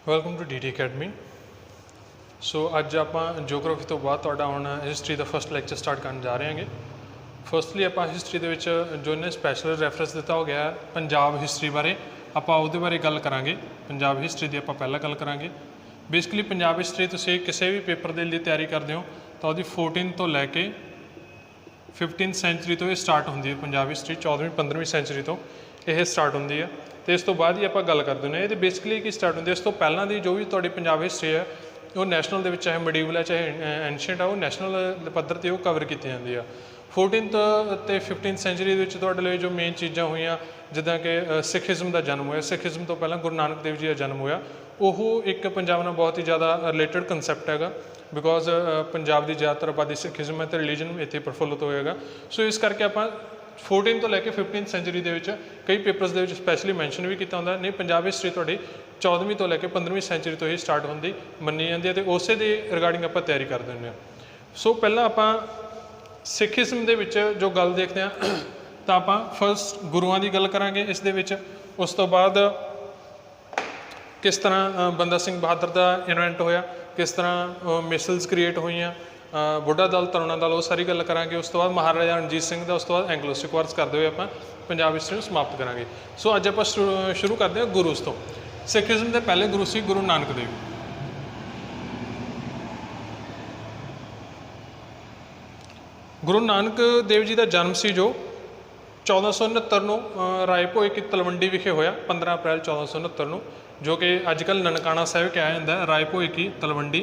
Welcome to the academy. So अज आप geography तो बाद ਹੁਣ हिस्टरी का फर्स्ट लैक्चर स्टार्ट करने जा रहे हैं। फर्स्टली आप हिस्टरी के जो इन्हें स्पैशल रैफरेंस दिता हो गया पंजाब हिस्टरी बारे आप उहदे बारे गल करांगे। पंजाब हिस्टरी की आप पहला गल करांगे। बेसिकली पंजाब हिस्टरी तुसीं किसी भी पेपर के लिए तैयारी करते हो तो वही 14 तो लैके 15th सेंचुरी तो ये स्टार्ट होंगी है। पंजाब हिस्टरी 14वीं 15वीं सेंचुरी तो यह स्टार्ट होंगी है। तो इस तो बाद ही आप गल करते हैं ये बेसिकली की स्टार्ट होंगी। इस तो पहला की जो भी थोड़ी पंजाब हिस्टरी है वो नैशनल के चाहे मडीवल है चाहे एंशियंट है वो नैशनल पद्धर पर कवर की जाती है। 14th तो 15th सेंचुरी जो मेन चीज़ा हुई जिदा कि सिखिज़म का जन्म होया। सिखिज़म तो पहला गुरु नानक देव जी का जन्म होया। वो एक पंजाब नाल बहुत ही ज़्यादा रिलेटेड कंसैप्ट है बिकॉज पंजाब की ज़्यादातर आबादी सिखिज़म है तो रिलीजन इतने प्रफुल्लित होएगा। सो इस करके आप 14 तो लैके 15th सेंचुरी के कई पेपर्स के स्पैशली मैंशन भी किया होंगे। नहीं पंजाब हिस्टरी थोड़ी 14वीं तो लैके 15वीं सेंचुरी तो ही स्टार्ट होती मनी जाती है तो उस रिगार्डिंग आप तैयारी करते हैं। सो पहला आप सिखिज़म के जो गल देखते हैं तो आप फर्स्ट गुरुआं की गल करांगे इस दे विच। उस तो बाद किस तरह बंदा सिंह बहादुर का इन्वेंट होया, किस तरह मिसल्स क्रिएट हुई, बुढ़ा दल तरुणा दल, वो सारी गल करांगे। उस तो बाद महाराजा रणजीत सिंह का, उस तो बाद एंग्लो सिख वार्स करते हुए आप पंजाब हिस्टरी समाप्त करांगे। सो अज आप शुरू करते हैं गुरुस तो। सिखिज़म के पहले गुरु से गुरु नानक देव। गुरु नानक देव जी का जन्म से जो 1469 ਨੂੰ ਰਾਏ ਭੋਏ की तलवंडी विखे होया 15 अप्रैल 1469 ਨੂੰ, जो कि अजकल ननकाना साहिब कहा जाता है। राय भोए की तलवंडी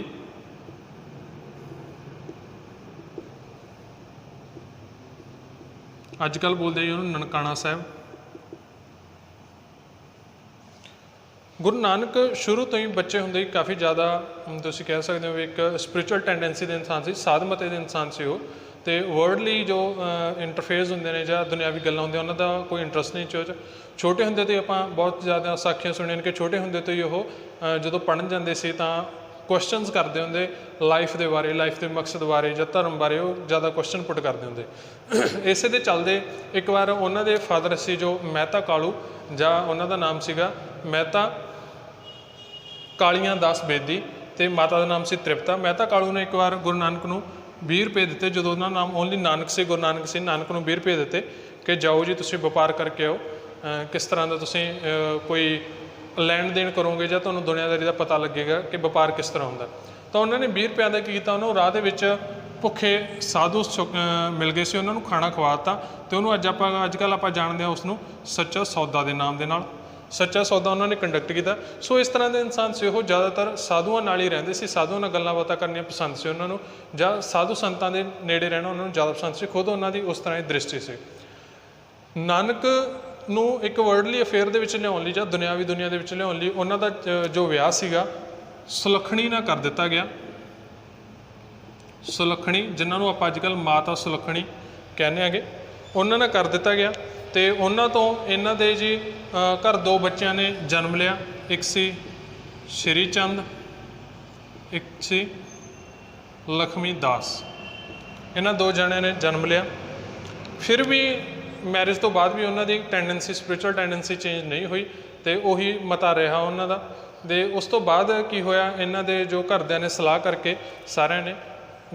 अजकल बोलते हैं उन्होंने ननकाना साहिब। गुरु नानक शुरू तो ही बच्चे होंगे ही काफ़ी ज़्यादा तुसीं कह सकते हो एक स्पिरिचुअल टेंडेंसी के इंसान से, साधमते के इंसान से वो। तो वर्ल्डली जो इंटरफेस होंगे ने या दुनियावी गल्लां होंदियां उन्हां दा कोई इंटरस्ट नहीं। छोटे होंदे तो आप बहुत ज़्यादा साखियां सुनियां कि छोटे होंदे तो ही वो जो पढ़न जाते सी तां क्वेश्चनस करते होंगे लाइफ के बारे, लाइफ के मकसद बारे या धर्म बारे वो ज़्यादा क्वेश्चन पुट करते होंगे। इसे दे चलते एक बार उन्होंने फादर से जो मेहता कालू जां उन्हों का नाम सीगा मेहता कालियां दास बेदी तो माता का नाम से तृप्ता। मेहता कालू ने एक बार गुरु नानक को 20 रुपये दिते जो उन्होंने नाम ओनली नानक से गुरु नानक से नानक को 20 रुपये दिते कि जाओ जी तुसीं व्यापार करके आओ, किस तरह का तुसीं कोई लैन देन करोगे या तुहानूं दुनियादारी का पता लगेगा कि व्यापार किस तरह होंदा। तो उन्होंने 20 रुपये का किया, उन्होंने राह के भुखे साधु मिल गए से, उन्होंने खाना खवाता तो उन्होंने अजकल आप जानते हैं उसनूं सच्चा सौदा के नाम के नाल सच्चा सौदा उन्होंने कंडक्ट किया। सो इस तरह के इंसान से वो ज़्यादातर साधुओं नाल ही रहिंदे सी, साधुओं नाल गल्लां बातां करनियां पसंद से उन्होंने, जां साधु संतां दे नेड़े रहना उन्होंने ज़्यादा पसंद से। खुद उन्होंने उस तरह की दृष्टि से नानक नूं एक वर्ल्डली अफेयर दे विच लिआउण लई जां दुनियावी दुनिया दे विच लिआउण लई उन्हां दा जो विआह सीगा सुलखणी नाल कर दिता गया। सुलखणी जिन्होंने आप अजकल माता सुलखणी कहने आगे उन्होंने नाल कर दिता गया। तो उन्होंने तो इन्हों दे जी घर 2 बच्चों ने जन्म लिया, एक सी श्री चंद, एक सी लक्ष्मी दास। इन्होंने 2 जने ने जन्म लिया। फिर भी मैरिज तो बाद भी उन्होंने टेंडेंसी स्पिरिचुअल टेंडेंसी चेंज नहीं हुई तो उही मता रहा उन्हों का। उस तो बाद की होया इन्हों दे जो घरदिਆਂ ने सलाह करके सारे ने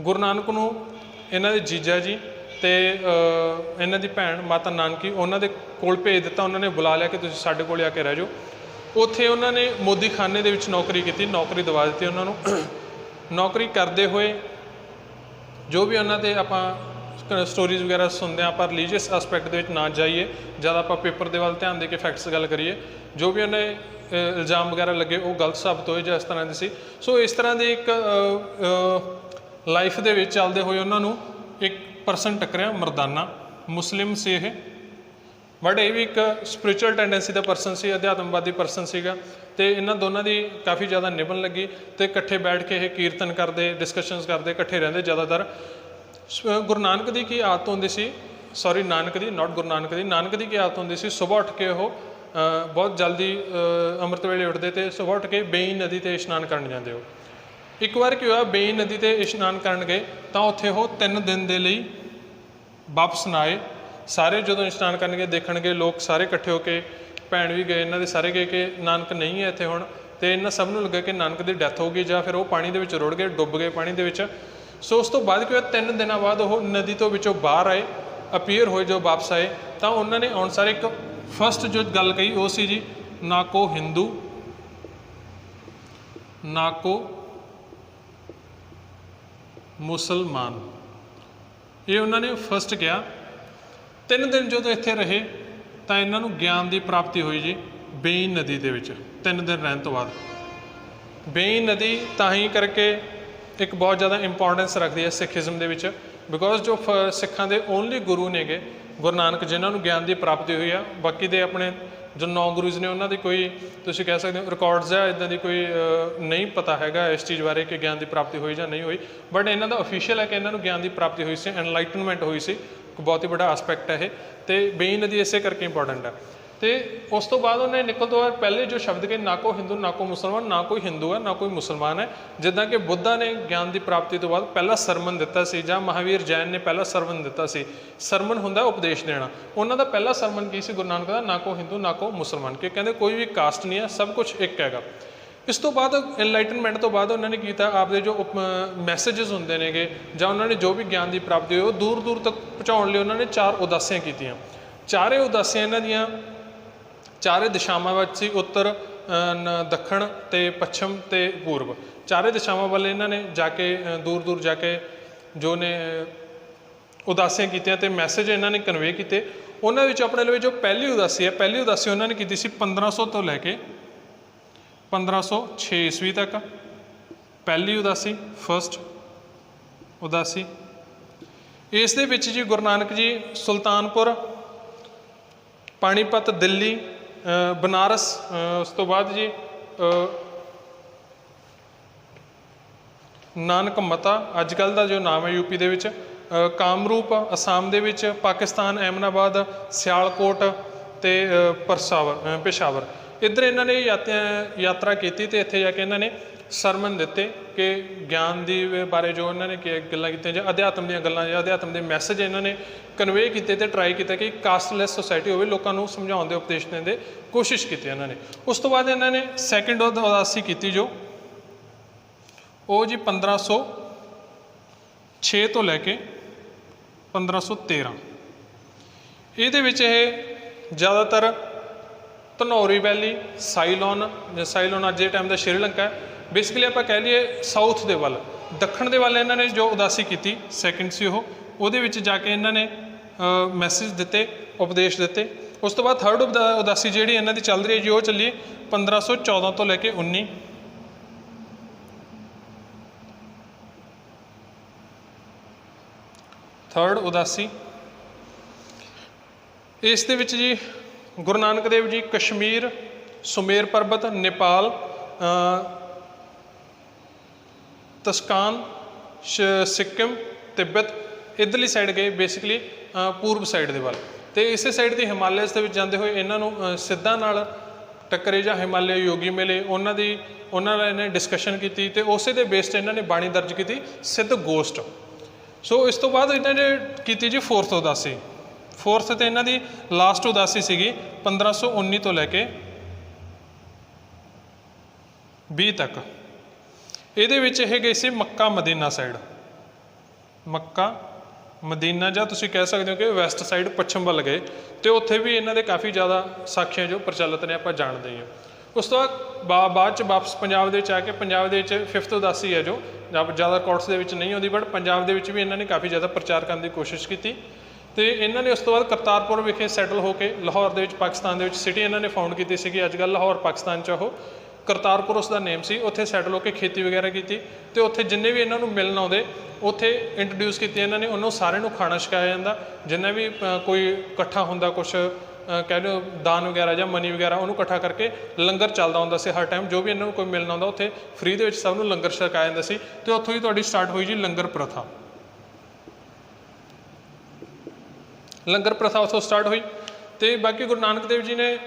गुरु नानक नूं इन्हों दे जीजा जी तो इन्हों की भैन माता नानकी उन्होंने कोल भेज दिता। उन्होंने बुला लिया कि तुसीं साडे कोल आके रह जाओ। उत्थे उन्होंने मोदी खाने दे विच नौकरी की, नौकरी दवा दी उन्होंने। नौकरी करते हुए जो भी उन्होंने आपां स्टोरीज वगैरह सुनते हैं, आप रिलीजियस एसपैक्ट के ना जाइए, ज़्यादा आप पेपर के वाल ध्यान दे के फैक्ट्स गल करिए। जो भी उन्हें इल्ज़ाम वगैरह लगे वो गलत साबित होए जो इस तरह की सी। सो इस तरह की एक लाइफ के चलते हुए उन्होंने एक परसन टकरिया मरदाना मुस्लिम से यह, बट ये भी एक स्पिरिचुअल टेंडेंसी का परसन से, अध्यात्मवादी परसन सीगा। तो इन्होंने दोनों की काफ़ी ज़्यादा निभन लगी तो इकट्ठे बैठ के ये कीर्तन करते, डिस्कशनस करते, इकट्ठे रहते ज़्यादातर। गुरु नानक की की आदत होंदी सी, सॉरी नानक की नॉट गुरु नानक की, नानक की की आदत होंदी सी सुबह उठ के वो बहुत जल्दी अमृत वेले उठते तो सुबह उठ के बेई नदी ते इशनान करन जाते हो। एक बार की होया बेई नदी ते इशनान करन गए तो उत्थे वो 3 दिन के लिए वापस ना आए। सारे जो इशनान करन गए देखण गए लोग सारे इकट्ठे होके, भैन भी गए इन्हों के सारे गए कि नानक नहीं है इत्थे हुण ਤੇ ਇਹਨਾਂ ਸਭ ਨੂੰ ਲੱਗਾ ਕਿ ਨਾਨਕ ਦੀ ਡੈਥ ਹੋ ਗਈ ਜਾਂ ਫਿਰ ਉਹ ਪਾਣੀ ਦੇ ਵਿੱਚ ਰੁੜ ਗਏ, ਡੁੱਬ ਗਏ ਪਾਣੀ ਦੇ ਵਿੱਚ। ਸੋ ਉਸ ਤੋਂ ਬਾਅਦ ਕੀ ਹੋਇਆ, 3 ਦਿਨਾਂ ਬਾਅਦ ਉਹ ਨਦੀ ਤੋਂ ਵਿੱਚੋਂ ਬਾਹਰ ਆਏ, ਅਪੀਅਰ ਹੋਏ, ਜੋ ਵਾਪਸ ਆਏ ਤਾਂ ਉਹਨਾਂ ਨੇ ਆਉਣ ਸਾਰ ਇੱਕ ਫਸਟ ਜੋ ਗੱਲ ਕਹੀ ਉਹ ਸੀ ਜੀ, ਨਾ ਕੋ ਹਿੰਦੂ ਨਾ ਕੋ ਮੁਸਲਮਾਨ। ਇਹ ਉਹਨਾਂ ਨੇ ਫਸਟ ਕਿਹਾ। 3 ਦਿਨ ਜਦੋਂ ਇੱਥੇ ਰਹੇ ਤਾਂ ਇਹਨਾਂ ਨੂੰ ਗਿਆਨ ਦੀ ਪ੍ਰਾਪਤੀ ਹੋਈ ਜੀ ਬੇਈਨ ਨਦੀ ਦੇ ਵਿੱਚ। 3 ਦਿਨ ਰਹਿਣ ਤੋਂ ਬਾਅਦ ਬੇਈਨ ਨਦੀ ਤਾਂ ਹੀ ਕਰਕੇ ਇੱਕ ਬਹੁਤ ਜ਼ਿਆਦਾ ਇੰਪੋਰਟੈਂਸ ਰੱਖਦੀ ਹੈ ਸਿੱਖੀਜ਼ਮ ਦੇ ਵਿੱਚ, ਬਿਕੋਜ਼ ਜੋ ਸਿੱਖਾਂ ਦੇ ਓਨਲੀ ਗੁਰੂ ਨੇਗੇ ਗੁਰੂ ਨਾਨਕ, ਜਿਨ੍ਹਾਂ ਨੂੰ ਗਿਆਨ ਦੀ ਪ੍ਰਾਪਤੀ ਹੋਈ ਆ। ਬਾਕੀ ਦੇ ਆਪਣੇ ਜੋ 9 ਗੁਰੂਜ਼ ਨੇ ਉਹਨਾਂ ਦੀ ਕੋਈ ਤੁਸੀਂ ਕਹਿ ਸਕਦੇ ਹੋ ਰਿਕਾਰਡਸ ਆ ਇੱਦਾਂ ਦੀ ਕੋਈ ਨਹੀਂ ਪਤਾ ਹੈਗਾ ਇਸ ਚੀਜ਼ ਬਾਰੇ ਕਿ ਗਿਆਨ ਦੀ ਪ੍ਰਾਪਤੀ ਹੋਈ ਜਾਂ ਨਹੀਂ ਹੋਈ, ਬਟ ਇਹਨਾਂ ਦਾ ਅਫੀਸ਼ੀਅਲ ਹੈ ਕਿ ਇਹਨਾਂ ਨੂੰ ਗਿਆਨ ਦੀ ਪ੍ਰਾਪਤੀ ਹੋਈ ਸੀ, ਐਨਲਾਈਟਨਮੈਂਟ ਹੋਈ ਸੀ। ਬਹੁਤ ਹੀ ਵੱਡਾ ਆਸਪੈਕਟ ਹੈ ਇਹ, ਤੇ ਬੇਈਨ ਨਦੀ ਇਸੇ ਕਰਕੇ ਇੰਪੋਰਟੈਂਟ ਹੈ। ਤੇ ਉਸ ਤੋਂ ਬਾਅਦ ਉਹਨੇ ਨਿਕਲ ਤੋਂ ਬਾਅਦ ਪਹਿਲੇ ਜੋ ਸ਼ਬਦ ਕਿ ਨਾ ਕੋ ਹਿੰਦੂ ਨਾ ਕੋ ਮੁਸਲਮਾਨ, ਨਾ ਕੋਈ ਹਿੰਦੂ ਹੈ ਨਾ ਕੋਈ ਮੁਸਲਮਾਨ ਹੈ। ਜਿੱਦਾਂ ਕਿ ਬੁੱਧਾ ਨੇ ਗਿਆਨ ਦੀ ਪ੍ਰਾਪਤੀ ਤੋਂ ਬਾਅਦ ਪਹਿਲਾ ਸਰਮਨ ਦਿੱਤਾ ਸੀ, ਜਾਂ ਮਹਾਵੀਰ ਜੈਨ ਨੇ ਪਹਿਲਾ ਸਰਮਨ ਦਿੱਤਾ ਸੀ। ਸਰਮਨ ਹੁੰਦਾ ਉਪਦੇਸ਼ ਦੇਣਾ, ਉਹਨਾਂ ਦਾ ਪਹਿਲਾ ਸਰਮਨ ਕੀ ਸੀ ਗੁਰੂ ਨਾਨਕ ਦਾ, ਨਾ ਕੋ ਹਿੰਦੂ ਨਾ ਕੋ ਮੁਸਲਮਾਨ, ਕਿ ਕਹਿੰਦੇ ਕੋਈ ਵੀ ਕਾਸਟ ਨਹੀਂ ਹੈ, ਸਭ ਕੁਝ ਇੱਕ ਹੈਗਾ। ਇਸ ਤੋਂ ਬਾਅਦ ਐਨਲਾਈਟਨਮੈਂਟ ਤੋਂ ਬਾਅਦ ਉਹਨਾਂ ਨੇ ਕੀਤਾ ਆਪਦੇ ਜੋ ਮੈਸੇजेस ਹੁੰਦੇ ਨੇਗੇ ਜਾਂ ਉਹਨਾਂ ਨੇ ਜੋ ਵੀ ਗਿਆਨ ਦੀ ਪ੍ਰਾਪਤੀ ਹੋਈ ਉਹ ਦੂਰ ਦੂਰ ਤੱਕ ਪਹੁੰਚਾਉਣ ਲਈ ਉਹਨਾਂ ਨੇ 4 ਉਦਾਸੀਆਂ ਕੀਤੀਆਂ। ਚਾਰੇ ਉਦਾਸੀਆਂ ਇਹਨਾਂ ਦੀਆਂ ਚਾਰੇ ਦਿਸ਼ਾਵਾਂ ਵਿੱਚ ਸੀ, ਉੱਤਰ, ਦੱਖਣ ਤੇ ਪੱਛਮ ਤੇ ਪੂਰਬ। ਚਾਰੇ ਦਿਸ਼ਾਵਾਂ ਵੱਲ ਇਹਨਾਂ ਨੇ ਜਾ ਕੇ ਦੂਰ ਦੂਰ ਜਾ ਕੇ ਜੋ ਨੇ ਉਦਾਸੀਆਂ ਕੀਤੀਆਂ ਤੇ ਮੈਸੇਜ ਇਹਨਾਂ ਨੇ ਕਨਵੇ ਕੀਤੇ। ਉਹਨਾਂ ਵਿੱਚ ਆਪਣੇ ਲਈ ਜੋ ਪਹਿਲੀ ਉਦਾਸੀ ਹੈ, ਪਹਿਲੀ ਉਦਾਸੀ ਉਹਨਾਂ ਨੇ ਕੀਤੀ ਸੀ 1500 ਤੋਂ ਲੈ ਕੇ 1506 ਈਸਵੀ ਤੱਕ। ਪਹਿਲੀ ਉਦਾਸੀ, ਫਸਟ ਉਦਾਸੀ। ਇਸ ਦੇ ਵਿੱਚ ਜੀ ਗੁਰੂ ਨਾਨਕ ਜੀ ਸੁਲਤਾਨਪੁਰ, ਪਾਣੀਪਤ, ਦਿੱਲੀ, ਬਨਾਰਸ, ਉਸ ਤੋਂ ਬਾਅਦ ਜੀ ਨਾਨਕ ਮਤਾ ਅੱਜ ਕੱਲ੍ਹ ਦਾ ਜੋ ਨਾਮ ਹੈ ਯੂਪੀ ਦੇ ਵਿੱਚ, ਕਾਮਰੂਪ ਅਸਾਮ ਦੇ ਵਿੱਚ, ਪਾਕਿਸਤਾਨ ਅਹਿਮਦਾਬਾਦ, ਸਿਆਲਕੋਟ ਤੇ ਪੇਸ਼ਾਵਰ, ਇੱਧਰ ਇਹਨਾਂ ਨੇ ਯਾਤਰਾ ਕੀਤੀ ਤੇ ਇੱਥੇ ਜਾ ਕੇ ਇਹਨਾਂ ਨੇ ਸਰਮਨ ਦਿੱਤੇ ਕਿ ਗਿਆਨ ਦੀ ਬਾਰੇ ਜੋ ਇਹਨਾਂ ਨੇ ਗੱਲਾਂ ਕੀਤੀਆਂ ਜਾਂ ਅਧਿਆਤਮ ਦੀਆਂ ਗੱਲਾਂ ਜਾਂ ਅਧਿਆਤਮ ਦੇ ਮੈਸੇਜ ਇਹਨਾਂ ਨੇ ਕਨਵੇ ਕੀਤੇ ਤੇ ਟਰਾਈ ਕੀਤਾ ਕਿ ਕਾਸਟਲੈਸ ਸੁਸਾਇਟੀ ਹੋਵੇ, ਲੋਕਾਂ ਨੂੰ ਸਮਝਾਉਣ ਦੇ ਉਪਦੇਸ਼ ਦੇਣ ਦੇ ਕੋਸ਼ਿਸ਼ ਕੀਤੀ ਇਹਨਾਂ ਨੇ। ਉਸ ਤੋਂ ਬਾਅਦ ਇਹਨਾਂ ਨੇ ਸੈਕਿੰਡ ਉਦਾਸੀ ਕੀਤੀ ਜੋ ਉਹ ਜੀ 1506 ਤੋਂ ਲੈ ਕੇ 1513। ਇਹਦੇ ਵਿੱਚ ਇਹ ਜ਼ਿਆਦਾਤਰ ਧਨੌਰੀ ਵੈਲੀ, ਸਾਈਲੋਨ ਅੱਜ ਦੇ ਟਾਈਮ ਦਾ ਸ਼੍ਰੀਲੰਕਾ ਹੈ, ਬੇਸਿਕਲੀ ਆਪਾਂ ਕਹਿ ਲਈਏ ਸਾਊਥ ਦੇ ਵੱਲ, ਦੱਖਣ ਦੇ ਵੱਲ ਇਹਨਾਂ ਨੇ ਜੋ ਉਦਾਸੀ ਕੀਤੀ ਸੈਕਿੰਡ ਸੀ ਉਹਦੇ ਵਿੱਚ ਜਾ ਕੇ ਇਹਨਾਂ ਨੇ ਮੈਸੇਜ ਦਿੱਤੇ, ਉਪਦੇਸ਼ ਦਿੱਤੇ। ਉਸ ਤੋਂ ਬਾਅਦ ਥਰਡ ਉਦਾਸੀ ਜਿਹੜੀ ਇਹਨਾਂ ਦੀ ਚੱਲ ਰਹੀ ਹੈ ਜੀ ਉਹ ਚੱਲੀ 1514 ਤੋਂ ਲੈ ਕੇ 19। ਥਰਡ ਉਦਾਸੀ, ਇਸ ਦੇ ਵਿੱਚ ਜੀ ਗੁਰੂ ਨਾਨਕ ਦੇਵ ਜੀ ਕਸ਼ਮੀਰ, ਸੁਮੇਰ ਪਰਬਤ, ਨੇਪਾਲ, ਤਸਕਾਨ, ਸਿੱਕਿਮ, ਤਿੱਬਤ ਇੱਧਰਲੀ ਸਾਈਡ ਗਏ, ਬੇਸਿਕਲੀ ਪੂਰਬ ਸਾਈਡ ਦੇ ਵੱਲ। ਅਤੇ ਇਸੇ ਸਾਈਡ ਦੀ ਹਿਮਾਲਿਆਸ ਦੇ ਵਿੱਚ ਜਾਂਦੇ ਹੋਏ ਇਹਨਾਂ ਨੂੰ ਸਿੱਧਾਂ ਨਾਲ ਟੱਕਰੇ ਜਾਂ ਹਿਮਾਲਿਆ ਯੋਗੀ ਮਿਲੇ, ਉਹਨਾਂ ਨੇ ਡਿਸਕਸ਼ਨ ਕੀਤੀ ਅਤੇ ਉਸੇ ਦੇ ਬੇਸ 'ਤੇ ਇਹਨਾਂ ਨੇ ਬਾਣੀ ਦਰਜ ਕੀਤੀ ਸਿੱਧ ਗੋਸ਼ਟ। ਸੋ ਇਸ ਤੋਂ ਬਾਅਦ ਇਹਨਾਂ ਨੇ ਕੀਤੀ ਜੀ ਫੋਰਥ ਉਦਾਸੀ। ਫੋਰਥ ਅਤੇ ਇਹਨਾਂ ਦੀ ਲਾਸਟ ਉਦਾਸੀ ਸੀਗੀ 1519 ਤੋਂ ਲੈ ਕੇ 20 ਤੱਕ। ਇਹਦੇ ਵਿੱਚ ਇਹ ਗਏ ਸੀ ਮੱਕਾ ਮਦੀਨਾ ਸਾਈਡ, ਮੱਕਾ ਮਦੀਨਾ, ਜਾਂ ਤੁਸੀਂ ਕਹਿ ਸਕਦੇ ਹੋ ਕਿ ਵੈਸਟ ਸਾਈਡ ਪੱਛਮ ਵੱਲ ਗਏ, ਅਤੇ ਉੱਥੇ ਵੀ ਇਹਨਾਂ ਦੇ ਕਾਫੀ ਜ਼ਿਆਦਾ ਸਾਖੀਆਂ ਜੋ ਪ੍ਰਚਲਿਤ ਨੇ ਆਪਾਂ ਜਾਣਦੇ ਹੀ ਹਾਂ। ਉਸ ਤੋਂ ਬਾਅਦ 'ਚ ਵਾਪਸ ਪੰਜਾਬ ਦੇ ਵਿੱਚ ਆ ਕੇ ਪੰਜਾਬ ਦੇ ਵਿੱਚ ਫਿਫਥ ਉਦਾਸੀ ਹੈ ਜੋ ਜ਼ਿਆਦਾ ਕੋਰਟਸ ਦੇ ਵਿੱਚ ਨਹੀਂ ਆਉਂਦੀ, ਬਟ ਪੰਜਾਬ ਦੇ ਵਿੱਚ ਵੀ ਇਹਨਾਂ ਨੇ ਕਾਫੀ ਜ਼ਿਆਦਾ ਪ੍ਰਚਾਰ ਕਰਨ ਦੀ ਕੋਸ਼ਿਸ਼ ਕੀਤੀ। ਅਤੇ ਇਹਨਾਂ ਨੇ ਉਸ ਤੋਂ ਬਾਅਦ ਕਰਤਾਰਪੁਰ ਵਿਖੇ ਸੈਟਲ ਹੋ ਕੇ ਲਾਹੌਰ ਦੇ ਵਿੱਚ ਪਾਕਿਸਤਾਨ ਦੇ ਵਿੱਚ ਸਿਟੀ ਇਹਨਾਂ ਨੇ ਫਾਊਂਡ ਕੀਤੀ ਸੀਗੀ, ਅੱਜ ਕੱਲ੍ਹ ਲਾਹੌਰ ਪਾਕਿਸਤਾਨ 'ਚ ਉਹ ਕਰਤਾਰਪੁਰ ਉਸ ਦਾ ਨੇਮ ਸੀ। ਉੱਥੇ ਸੈਟਲ ਹੋ ਕੇ ਖੇਤੀ ਵਗੈਰਾ ਕੀਤੀ ਅਤੇ ਉੱਥੇ ਜਿੰਨੇ ਵੀ ਇਹਨਾਂ ਨੂੰ ਮਿਲਣ ਆਉਂਦੇ ਉੱਥੇ ਇੰਟਰੋਡਿਊਸ ਕੀਤੀ ਇਹਨਾਂ ਨੇ, ਉਹਨੂੰ ਸਾਰਿਆਂ ਨੂੰ ਖਾਣਾ ਛਕਾਇਆ ਜਾਂਦਾ। ਜਿੰਨਾ ਵੀ ਕੋਈ ਇਕੱਠਾ ਹੁੰਦਾ ਕੁਛ ਕਹਿ ਲਓ ਦਾਨ ਵਗੈਰਾ ਜਾਂ ਮਨੀ ਵਗੈਰਾ, ਉਹਨੂੰ ਇਕੱਠਾ ਕਰਕੇ ਲੰਗਰ ਚੱਲਦਾ ਹੁੰਦਾ ਸੀ ਹਰ ਟਾਈਮ। ਜੋ ਵੀ ਇਹਨਾਂ ਨੂੰ ਕੋਈ ਮਿਲਣ ਆਉਂਦਾ ਉੱਥੇ ਫ੍ਰੀ ਦੇ ਵਿੱਚ ਸਭ ਨੂੰ ਲੰਗਰ ਛਕਾਇਆ ਜਾਂਦਾ ਸੀ, ਅਤੇ ਉੱਥੋਂ ਹੀ ਤੁਹਾਡੀ ਸਟਾਰਟ ਹੋਈ ਜੀ ਲੰਗਰ ਪ੍ਰਥਾ। ਲੰਗਰ ਪ੍ਰਥਾ ਉੱਥੋਂ ਸਟਾਰਟ ਹੋਈ। ਅਤੇ ਬਾਕੀ ਗੁਰੂ ਨਾਨਕ ਦੇਵ ਜੀ ਨੇ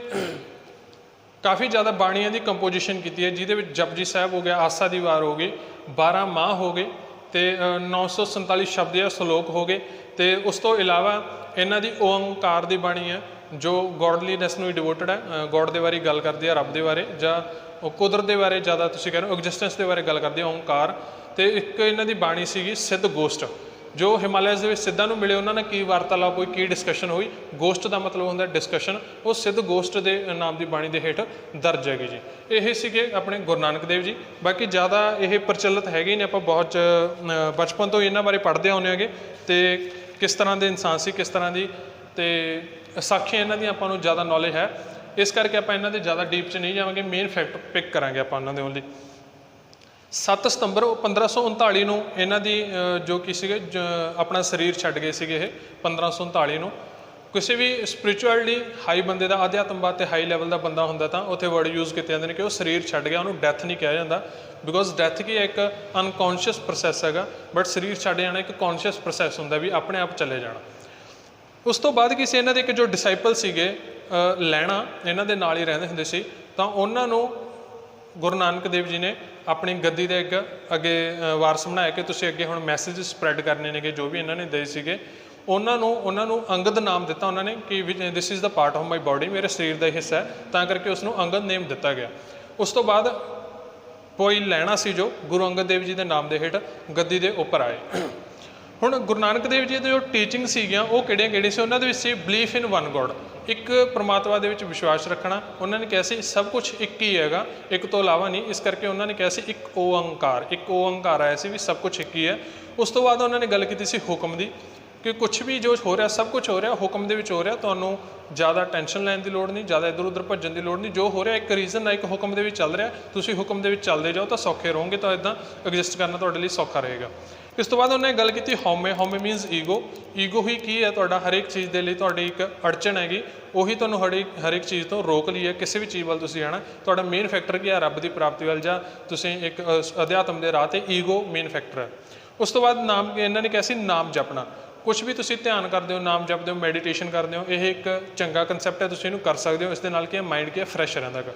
ਕਾਫੀ ਜ਼ਿਆਦਾ ਬਾਣੀਆਂ ਦੀ ਕੰਪੋਜੀਸ਼ਨ ਕੀਤੀ ਹੈ, ਜਿਹਦੇ ਵਿੱਚ ਜਪਜੀ ਸਾਹਿਬ ਹੋ ਗਿਆ, ਆਸਾ ਦੀ ਵਾਰ ਹੋ ਗਈ, 12 ਮਾਹ ਹੋ ਗਏ, ਅਤੇ 947 ਸ਼ਬਦ ਜਾਂ ਸਲੋਕ ਹੋ ਗਏ। ਅਤੇ ਉਸ ਤੋਂ ਇਲਾਵਾ ਇਹਨਾਂ ਦੀ ਓਂਕਾਰ ਦੀ ਬਾਣੀ ਹੈ ਜੋ ਗੋਡਲੀਨੈਸ ਨੂੰ ਹੀ ਡਿਵੋਟਡ ਹੈ, ਗੋਡ ਦੇ ਬਾਰੇ ਗੱਲ ਕਰਦੀ ਹੈ, ਰੱਬ ਦੇ ਬਾਰੇ, ਜਾਂ ਉਹ ਕੁਦਰਤ ਦੇ ਬਾਰੇ ਜ਼ਿਆਦਾ ਤੁਸੀਂ ਕਹਿ ਰਹੇ ਹੋ ਐਗਜ਼ਿਸਟੈਂਸ ਦੇ ਬਾਰੇ ਗੱਲ ਕਰਦੇ ਹੋ ਓਂਕਾਰ। ਤੇ ਇੱਕ ਇਹਨਾਂ ਦੀ ਬਾਣੀ ਸੀਗੀ ਸਿੱਧ ਗੋਸ਼ਟ, ਜੋ ਹਿਮਾਲਿਆਜ਼ ਦੇ ਵਿੱਚ ਸਿੱਧਾਂ ਨੂੰ ਮਿਲੇ ਉਹਨਾਂ ਨਾਲ ਕੀ ਵਾਰਤਾਲਾਪ ਹੋਈ, ਕੀ ਡਿਸਕਸ਼ਨ ਹੋਈ। ਗੋਸ਼ਟ ਦਾ ਮਤਲਬ ਹੁੰਦਾ ਡਿਸਕਸ਼ਨ, ਉਹ ਸਿੱਧ ਗੋਸ਼ਟ ਦੇ ਨਾਮ ਦੀ ਬਾਣੀ ਦੇ ਹੇਠ ਦਰਜ ਹੈਗੀ ਜੀ। ਇਹ ਸੀਗੇ ਆਪਣੇ ਗੁਰੂ ਨਾਨਕ ਦੇਵ ਜੀ। ਬਾਕੀ ਜ਼ਿਆਦਾ ਇਹ ਪ੍ਰਚਲਿਤ ਹੈਗੇ ਨੇ, ਆਪਾਂ ਬਹੁਤ ਬਚਪਨ ਤੋਂ ਇਹਨਾਂ ਬਾਰੇ ਪੜ੍ਹਦੇ ਆਉਂਦੇ ਹੈਗੇ ਤੇ ਕਿਸ ਤਰ੍ਹਾਂ ਦੇ ਇਨਸਾਨ ਸੀ, ਕਿਸ ਤਰ੍ਹਾਂ ਦੀ, ਤੇ ਸਾਖੀਆਂ ਇਹਨਾਂ ਦੀਆਂ ਆਪਾਂ ਨੂੰ ਜ਼ਿਆਦਾ ਨੌਲੇਜ ਹੈ। ਇਸ ਕਰਕੇ ਆਪਾਂ ਇਹਨਾਂ ਦੇ ਜ਼ਿਆਦਾ ਡੀਪ 'ਚ ਨਹੀਂ ਜਾਵਾਂਗੇ, ਮੇਨ ਫੈਕਟ ਪਿਕ ਕਰਾਂਗੇ ਆਪਾਂ ਉਹਨਾਂ ਦੇ ਓਨਲੀ। 7 ਸਤੰਬਰ 1539 ਨੂੰ ਇਹਨਾਂ ਦੀ ਜੋ ਕੀ ਸੀਗੇ ਆਪਣਾ ਸਰੀਰ ਛੱਡ ਗਏ ਸੀਗੇ ਇਹ 1539 ਨੂੰ। ਕਿਸੇ ਵੀ ਸਪਿਰਿਚੁਅਲੀ ਹਾਈ ਬੰਦੇ ਦਾ, ਅਧਿਆਤਮਵਾਦ ਤੇ ਹਾਈ ਲੈਵਲ ਦਾ ਬੰਦਾ ਹੁੰਦਾ ਤਾਂ ਉੱਥੇ ਵਰਡ ਯੂਜ਼ ਕੀਤੇ ਜਾਂਦੇ ਨੇ ਕਿ ਉਹ ਸਰੀਰ ਛੱਡ ਗਿਆ, ਉਹਨੂੰ ਡੈਥ ਨਹੀਂ ਕਿਹਾ ਜਾਂਦਾ। ਬਿਕੋਜ਼ ਡੈਥ ਕੀ ਹੈ, ਇੱਕ ਅਨਕੌਨਸ਼ੀਅਸ ਪ੍ਰੋਸੈਸ ਹੈਗਾ, ਬਟ ਸਰੀਰ ਛੱਡ ਜਾਣਾ ਇੱਕ ਕੌਨਸ਼ੀਅਸ ਪ੍ਰੋਸੈਸ ਹੁੰਦਾ ਵੀ ਆਪਣੇ ਆਪ ਚਲੇ ਜਾਣਾ। ਉਸ ਤੋਂ ਬਾਅਦ ਕਿਸੇ ਇਹਨਾਂ ਦੇ ਇੱਕ ਜੋ ਡਿਸਾਈਪਲ ਸੀਗੇ ਲੈਣਾ, ਇਹਨਾਂ ਦੇ ਨਾਲ ਹੀ ਰਹਿੰਦੇ ਹੁੰਦੇ ਸੀ, ਤਾਂ ਉਹਨਾਂ ਨੂੰ ਗੁਰੂ ਨਾਨਕ ਦੇਵ ਜੀ ਨੇ ਆਪਣੀ ਗੱਦੀ ਦੇ ਅੱਗੇ ਵਾਰਸ ਬਣਾਇਆ ਕਿ ਤੁਸੀਂ ਅੱਗੇ ਹੁਣ ਮੈਸੇਜ ਸਪਰੈਡ ਕਰਨੇ ਨੇਗੇ ਜੋ ਵੀ ਇਹਨਾਂ ਨੇ ਦੇ ਸੀਗੇ। ਉਹਨਾਂ ਨੂੰ ਅੰਗਦ ਨਾਮ ਦਿੱਤਾ ਉਹਨਾਂ ਨੇ ਕਿ this is the part of my body, ਮੇਰੇ ਸਰੀਰ ਦਾ ਹਿੱਸਾ ਹੈ, ਤਾਂ ਕਰਕੇ ਉਸ ਨੂੰ ਅੰਗਦ ਨੇਮ ਦਿੱਤਾ ਗਿਆ। ਉਸ ਤੋਂ ਬਾਅਦ ਕੋਈ ਲੈਣਾ ਸੀ ਜੋ ਗੁਰੂ ਅੰਗਦ ਦੇਵ ਜੀ ਦੇ ਨਾਮ ਦੇ ਹੇਠ ਗੱਦੀ ਦੇ ਉੱਪਰ ਆਏ। ਹੁਣ ਗੁਰੂ ਨਾਨਕ ਦੇਵ ਜੀ ਦੇ ਜੋ ਟੀਚਿੰਗ ਸੀਗੀਆਂ ਉਹ ਕਿਹੜੀਆਂ ਸੀ, ਉਹਨਾਂ ਦੇ ਵਿੱਚ ਸੀ ਬਲੀਫ ਇਨ ਵਨ ਗੋਡ, ਇੱਕ ਪਰਮਾਤਮਾ ਦੇ ਵਿੱਚ ਵਿਸ਼ਵਾਸ ਰੱਖਣਾ। ਉਹਨਾਂ ਨੇ ਕਿਹਾ ਸੀ ਸਭ ਕੁਝ ਇੱਕ ਹੀ ਹੈਗਾ, ਇੱਕ ਤੋਂ ਇਲਾਵਾ ਨਹੀਂ, ਇਸ ਕਰਕੇ ਉਹਨਾਂ ਨੇ ਕਿਹਾ ਸੀ ਇੱਕ ਓਅੰਕਾਰ, ਇੱਕ ਓਅੰਕਾਰ ਆਇਆ ਸੀ ਵੀ ਸਭ ਕੁਝ ਇੱਕ ਹੀ ਹੈ। ਉਸ ਤੋਂ ਬਾਅਦ ਉਹਨਾਂ ਨੇ ਗੱਲ ਕੀਤੀ ਸੀ ਹੁਕਮ ਦੀ, ਕਿ ਕੁਛ ਵੀ ਜੋ ਹੋ ਰਿਹਾ ਸਭ ਕੁਝ ਹੋ ਰਿਹਾ ਹੁਕਮ ਦੇ ਵਿੱਚ ਹੋ ਰਿਹਾ, ਤੁਹਾਨੂੰ ਜ਼ਿਆਦਾ ਟੈਨਸ਼ਨ ਲੈਣ ਦੀ ਲੋੜ ਨਹੀਂ, ਜ਼ਿਆਦਾ ਇੱਧਰ ਉੱਧਰ ਭੱਜਣ ਦੀ ਲੋੜ ਨਹੀਂ। ਜੋ ਹੋ ਰਿਹਾ ਇੱਕ ਰੀਜ਼ਨ ਹੈ, ਇੱਕ ਹੁਕਮ ਦੇ ਵਿੱਚ ਚੱਲ ਰਿਹਾ, ਤੁਸੀਂ ਹੁਕਮ ਦੇ ਵਿੱਚ ਚੱਲਦੇ ਜਾਓ ਤਾਂ ਸੌਖੇ ਰਹੋਗੇ, ਤਾਂ ਇੱਦਾਂ ਐਗਜ਼ਿਸਟ ਕਰਨਾ ਤੁਹਾਡੇ ਲਈ ਸੌਖਾ ਰਹੇਗਾ। ਇਸ ਤੋਂ ਬਾਅਦ ਉਹਨੇ ਗੱਲ ਕੀਤੀ ਹਉਮੈ। ਹਉਮੈ ਮੀਨਸ ਈਗੋ। ਈਗੋ ਹੀ ਕੀ ਹੈ, ਤੁਹਾਡਾ ਹਰੇਕ ਚੀਜ਼ ਦੇ ਲਈ ਤੁਹਾਡੀ ਇੱਕ ਅੜਚਨ ਹੈਗੀ, ਉਹੀ ਤੁਹਾਨੂੰ ਹਰੇਕ ਚੀਜ਼ ਤੋਂ ਰੋਕ ਲਈ ਹੈ। ਕਿਸੇ ਵੀ ਚੀਜ਼ ਵੱਲ ਤੁਸੀਂ ਜਾਣਾ, ਤੁਹਾਡਾ ਮੇਨ ਫੈਕਟਰ ਕੀ ਹੈ, ਰੱਬ ਦੀ ਪ੍ਰਾਪਤੀ ਵੱਲ, ਜਾਂ ਤੁਸੀਂ ਇੱਕ ਅਧਿਆਤਮ ਦੇ ਰਾਹ 'ਤੇ ਈਗੋ ਮੇਨ ਫੈਕਟਰ ਹੈ। ਉਸ ਤੋਂ ਬਾਅਦ ਨਾਮ, ਇਹਨਾਂ ਨੇ ਕਿਹਾ ਸੀ ਨਾਮ ਜਪਣਾ। ਕੁਛ ਵੀ ਤੁਸੀਂ ਧਿਆਨ ਕਰਦੇ ਹੋ, ਨਾਮ ਜਪਦੇ ਹੋ, ਮੈਡੀਟੇਸ਼ਨ ਕਰਦੇ ਹੋ, ਇਹ ਇੱਕ ਚੰਗਾ ਕੰਸੈਪਟ ਹੈ, ਤੁਸੀਂ ਇਹਨੂੰ ਕਰ ਸਕਦੇ ਹੋ। ਇਸ ਦੇ ਨਾਲ ਕੀ ਹੈ, ਮਾਈਂਡ ਕੀ ਹੈ, ਫਰੈਸ਼ ਰਹਿੰਦਾ ਹੈਗਾ।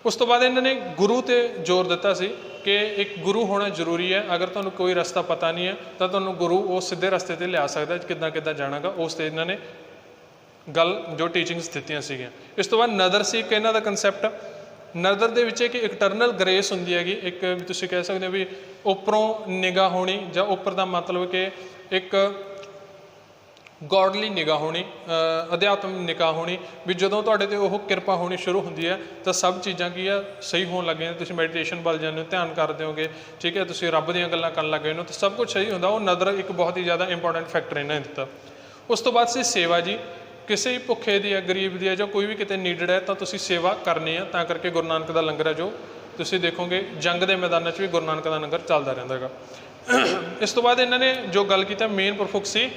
ਉਸ ਤੋਂ ਬਾਅਦ ਇਹਨਾਂ ਨੇ ਗੁਰੂ 'ਤੇ ਜ਼ੋਰ ਦਿੱਤਾ ਸੀ ਕਿ ਇੱਕ ਗੁਰੂ ਹੋਣਾ ਜ਼ਰੂਰੀ ਹੈ। ਅਗਰ ਤੁਹਾਨੂੰ ਕੋਈ ਰਸਤਾ ਪਤਾ ਨਹੀਂ ਹੈ ਤਾਂ ਤੁਹਾਨੂੰ ਗੁਰੂ ਉਹ ਸਿੱਧੇ ਰਸਤੇ 'ਤੇ ਲਿਆ ਸਕਦਾ, ਕਿੱਦਾਂ ਜਾਣਾਗਾ, ਉਸ 'ਤੇ ਇਹਨਾਂ ਨੇ ਗੱਲ ਜੋ ਟੀਚਿੰਗਸ ਦਿੱਤੀਆਂ ਸੀਗੀਆਂ। ਇਸ ਤੋਂ ਬਾਅਦ ਨਦਰ ਸੀ ਇੱਕ ਇਹਨਾਂ ਦਾ ਕੰਸੈਪਟ। ਨਦਰ ਦੇ ਵਿੱਚ ਇੱਕ ਇਟਰਨਲ ਗ੍ਰੇਸ ਹੁੰਦੀ ਹੈਗੀ, ਇੱਕ ਵੀ ਤੁਸੀਂ ਕਹਿ ਸਕਦੇ ਹੋ ਵੀ ਉੱਪਰੋਂ ਨਿਗਾਹ ਹੋਣੀ, ਜਾਂ ਉੱਪਰ ਦਾ ਮਤਲਬ ਕਿ ਇੱਕ ਗੋਡਲੀ ਨਿਗਾਹ ਹੋਣੀ, ਅਧਿਆਤਮ ਨਿਗਾਹ ਹੋਣੀ, ਵੀ ਜਦੋਂ ਤੁਹਾਡੇ 'ਤੇ ਉਹ ਕਿਰਪਾ ਹੋਣੀ ਸ਼ੁਰੂ ਹੁੰਦੀ ਹੈ ਤਾਂ ਸਭ ਚੀਜ਼ਾਂ ਕੀ ਆ ਸਹੀ ਹੋਣ ਲੱਗ ਜਾਂਦੀਆਂ। ਤੁਸੀਂ ਮੈਡੀਟੇਸ਼ਨ ਵੱਲ ਜਾਂਦੇ ਹੋ, ਧਿਆਨ ਕਰਦੇ ਹੋਗੇ, ਠੀਕ ਹੈ, ਤੁਸੀਂ ਰੱਬ ਦੀਆਂ ਗੱਲਾਂ ਕਰਨ ਲੱਗ ਗਏ ਹੋ ਤਾਂ ਸਭ ਕੁਝ ਸਹੀ ਹੁੰਦਾ। ਉਹ ਨਦਰ ਇੱਕ ਬਹੁਤ ਹੀ ਜ਼ਿਆਦਾ ਇੰਪੋਰਟੈਂਟ ਫੈਕਟਰ ਇਹਨਾਂ ਨੇ ਦਿੱਤਾ। ਉਸ ਤੋਂ ਬਾਅਦ ਸੀ ਸੇਵਾ ਜੀ। ਕਿਸੇ ਵੀ ਭੁੱਖੇ ਦੀ ਹੈ, ਗਰੀਬ ਦੀ ਹੈ, ਜਾਂ ਕੋਈ ਵੀ ਕਿਤੇ ਨੀਡਡ ਹੈ ਤਾਂ ਤੁਸੀਂ ਸੇਵਾ ਕਰਨੀ ਹੈ। ਤਾਂ ਕਰਕੇ ਗੁਰੂ ਨਾਨਕ ਦਾ ਲੰਗਰ ਹੈ ਜੋ ਤੁਸੀਂ ਦੇਖੋਗੇ ਜੰਗ ਦੇ ਮੈਦਾਨਾਂ 'ਚ ਵੀ ਗੁਰੂ ਨਾਨਕ ਦਾ ਲੰਗਰ ਚੱਲਦਾ ਰਹਿੰਦਾ ਹੈਗਾ। ਇਸ ਤੋਂ ਬਾਅਦ ਇਹਨਾਂ ਨੇ ਜੋ ਗੱਲ ਕੀਤੀ ਮੇਨ ਪ੍ਰਫੁੱਖ ਸੀ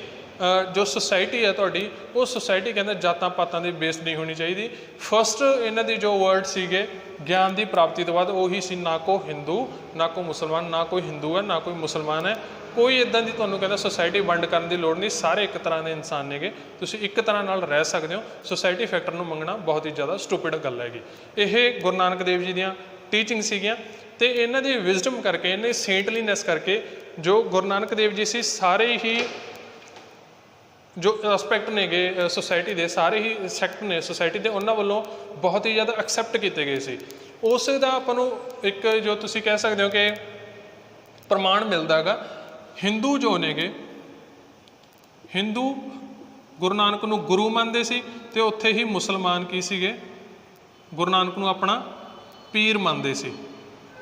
ਜੋ ਸੁਸਾਇਟੀ ਹੈ ਤੁਹਾਡੀ, ਉਹ ਸੁਸਾਇਟੀ ਕਹਿੰਦੇ ਜਾਤਾਂ ਪਾਤਾਂ ਦੀ ਬੇਸ ਨਹੀਂ ਹੋਣੀ ਚਾਹੀਦੀ। ਫਸਟ ਇਹਨਾਂ ਦੀ ਜੋ ਵਰਡ ਸੀਗੇ ਗਿਆਨ ਦੀ ਪ੍ਰਾਪਤੀ ਤੋਂ ਬਾਅਦ ਉਹੀ ਸੀ, ਨਾ ਕੋ ਹਿੰਦੂ ਨਾ ਕੋ ਮੁਸਲਮਾਨ, ਨਾ ਕੋਈ ਹਿੰਦੂ ਹੈ ਨਾ ਕੋਈ ਮੁਸਲਮਾਨ ਹੈ, ਕੋਈ ਇੱਦਾਂ ਦੀ ਤੁਹਾਨੂੰ ਕਹਿੰਦਾ ਸੁਸਾਇਟੀ ਵੰਡ ਕਰਨ ਦੀ ਲੋੜ ਨਹੀਂ, ਸਾਰੇ ਇੱਕ ਤਰ੍ਹਾਂ ਦੇ ਇਨਸਾਨ ਨੇਗੇ, ਤੁਸੀਂ ਇੱਕ ਤਰ੍ਹਾਂ ਨਾਲ ਰਹਿ ਸਕਦੇ ਹੋ। ਸੁਸਾਇਟੀ ਫੈਕਟਰ ਨੂੰ ਮੰਗਣਾ ਬਹੁਤ ਹੀ ਜ਼ਿਆਦਾ ਸਟੂਪਿਡ ਗੱਲ ਹੈਗੀ। ਇਹ ਗੁਰੂ ਨਾਨਕ ਦੇਵ ਜੀ ਦੀਆਂ ਟੀਚਿੰਗ ਸੀਗੀਆਂ ਤੇ ਇਹਨਾਂ ਦੀ ਵਿਜ਼ਡਮ ਕਰਕੇ, ਇਹਨਾਂ ਦੀ ਸੇਂਟਲੀਨੈਸ ਕਰਕੇ ਜੋ ਗੁਰੂ ਨਾਨਕ ਦੇਵ ਜੀ ਸੀ, ਸਾਰੇ ਹੀ ਜੋ ਐਸਪੈਕਟ ਨੇਗੇ ਸੁਸਾਇਟੀ ਦੇ, ਸਾਰੇ ਹੀ ਸੈਕਟ ਨੇ ਸੁਸਾਇਟੀ ਦੇ, ਉਹਨਾਂ ਵੱਲੋਂ ਬਹੁਤ ਹੀ ਜ਼ਿਆਦਾ ਐਕਸੈਪਟ ਕੀਤੇ ਗਏ ਸੀ। ਉਸ ਦਾ ਆਪਾਂ ਨੂੰ ਇੱਕ ਜੋ ਤੁਸੀਂ ਕਹਿ ਸਕਦੇ ਹੋ ਕਿ ਪ੍ਰਮਾਣ ਮਿਲਦਾ ਹੈਗਾ। ਹਿੰਦੂ ਜੋ ਨੇਗੇ, ਹਿੰਦੂ ਗੁਰੂ ਨਾਨਕ ਨੂੰ ਗੁਰੂ ਮੰਨਦੇ ਸੀ ਤੇ ਉੱਥੇ ਹੀ ਮੁਸਲਮਾਨ ਕੀ ਸੀਗੇ, ਗੁਰੂ ਨਾਨਕ ਨੂੰ ਆਪਣਾ ਪੀਰ ਮੰਨਦੇ ਸੀ।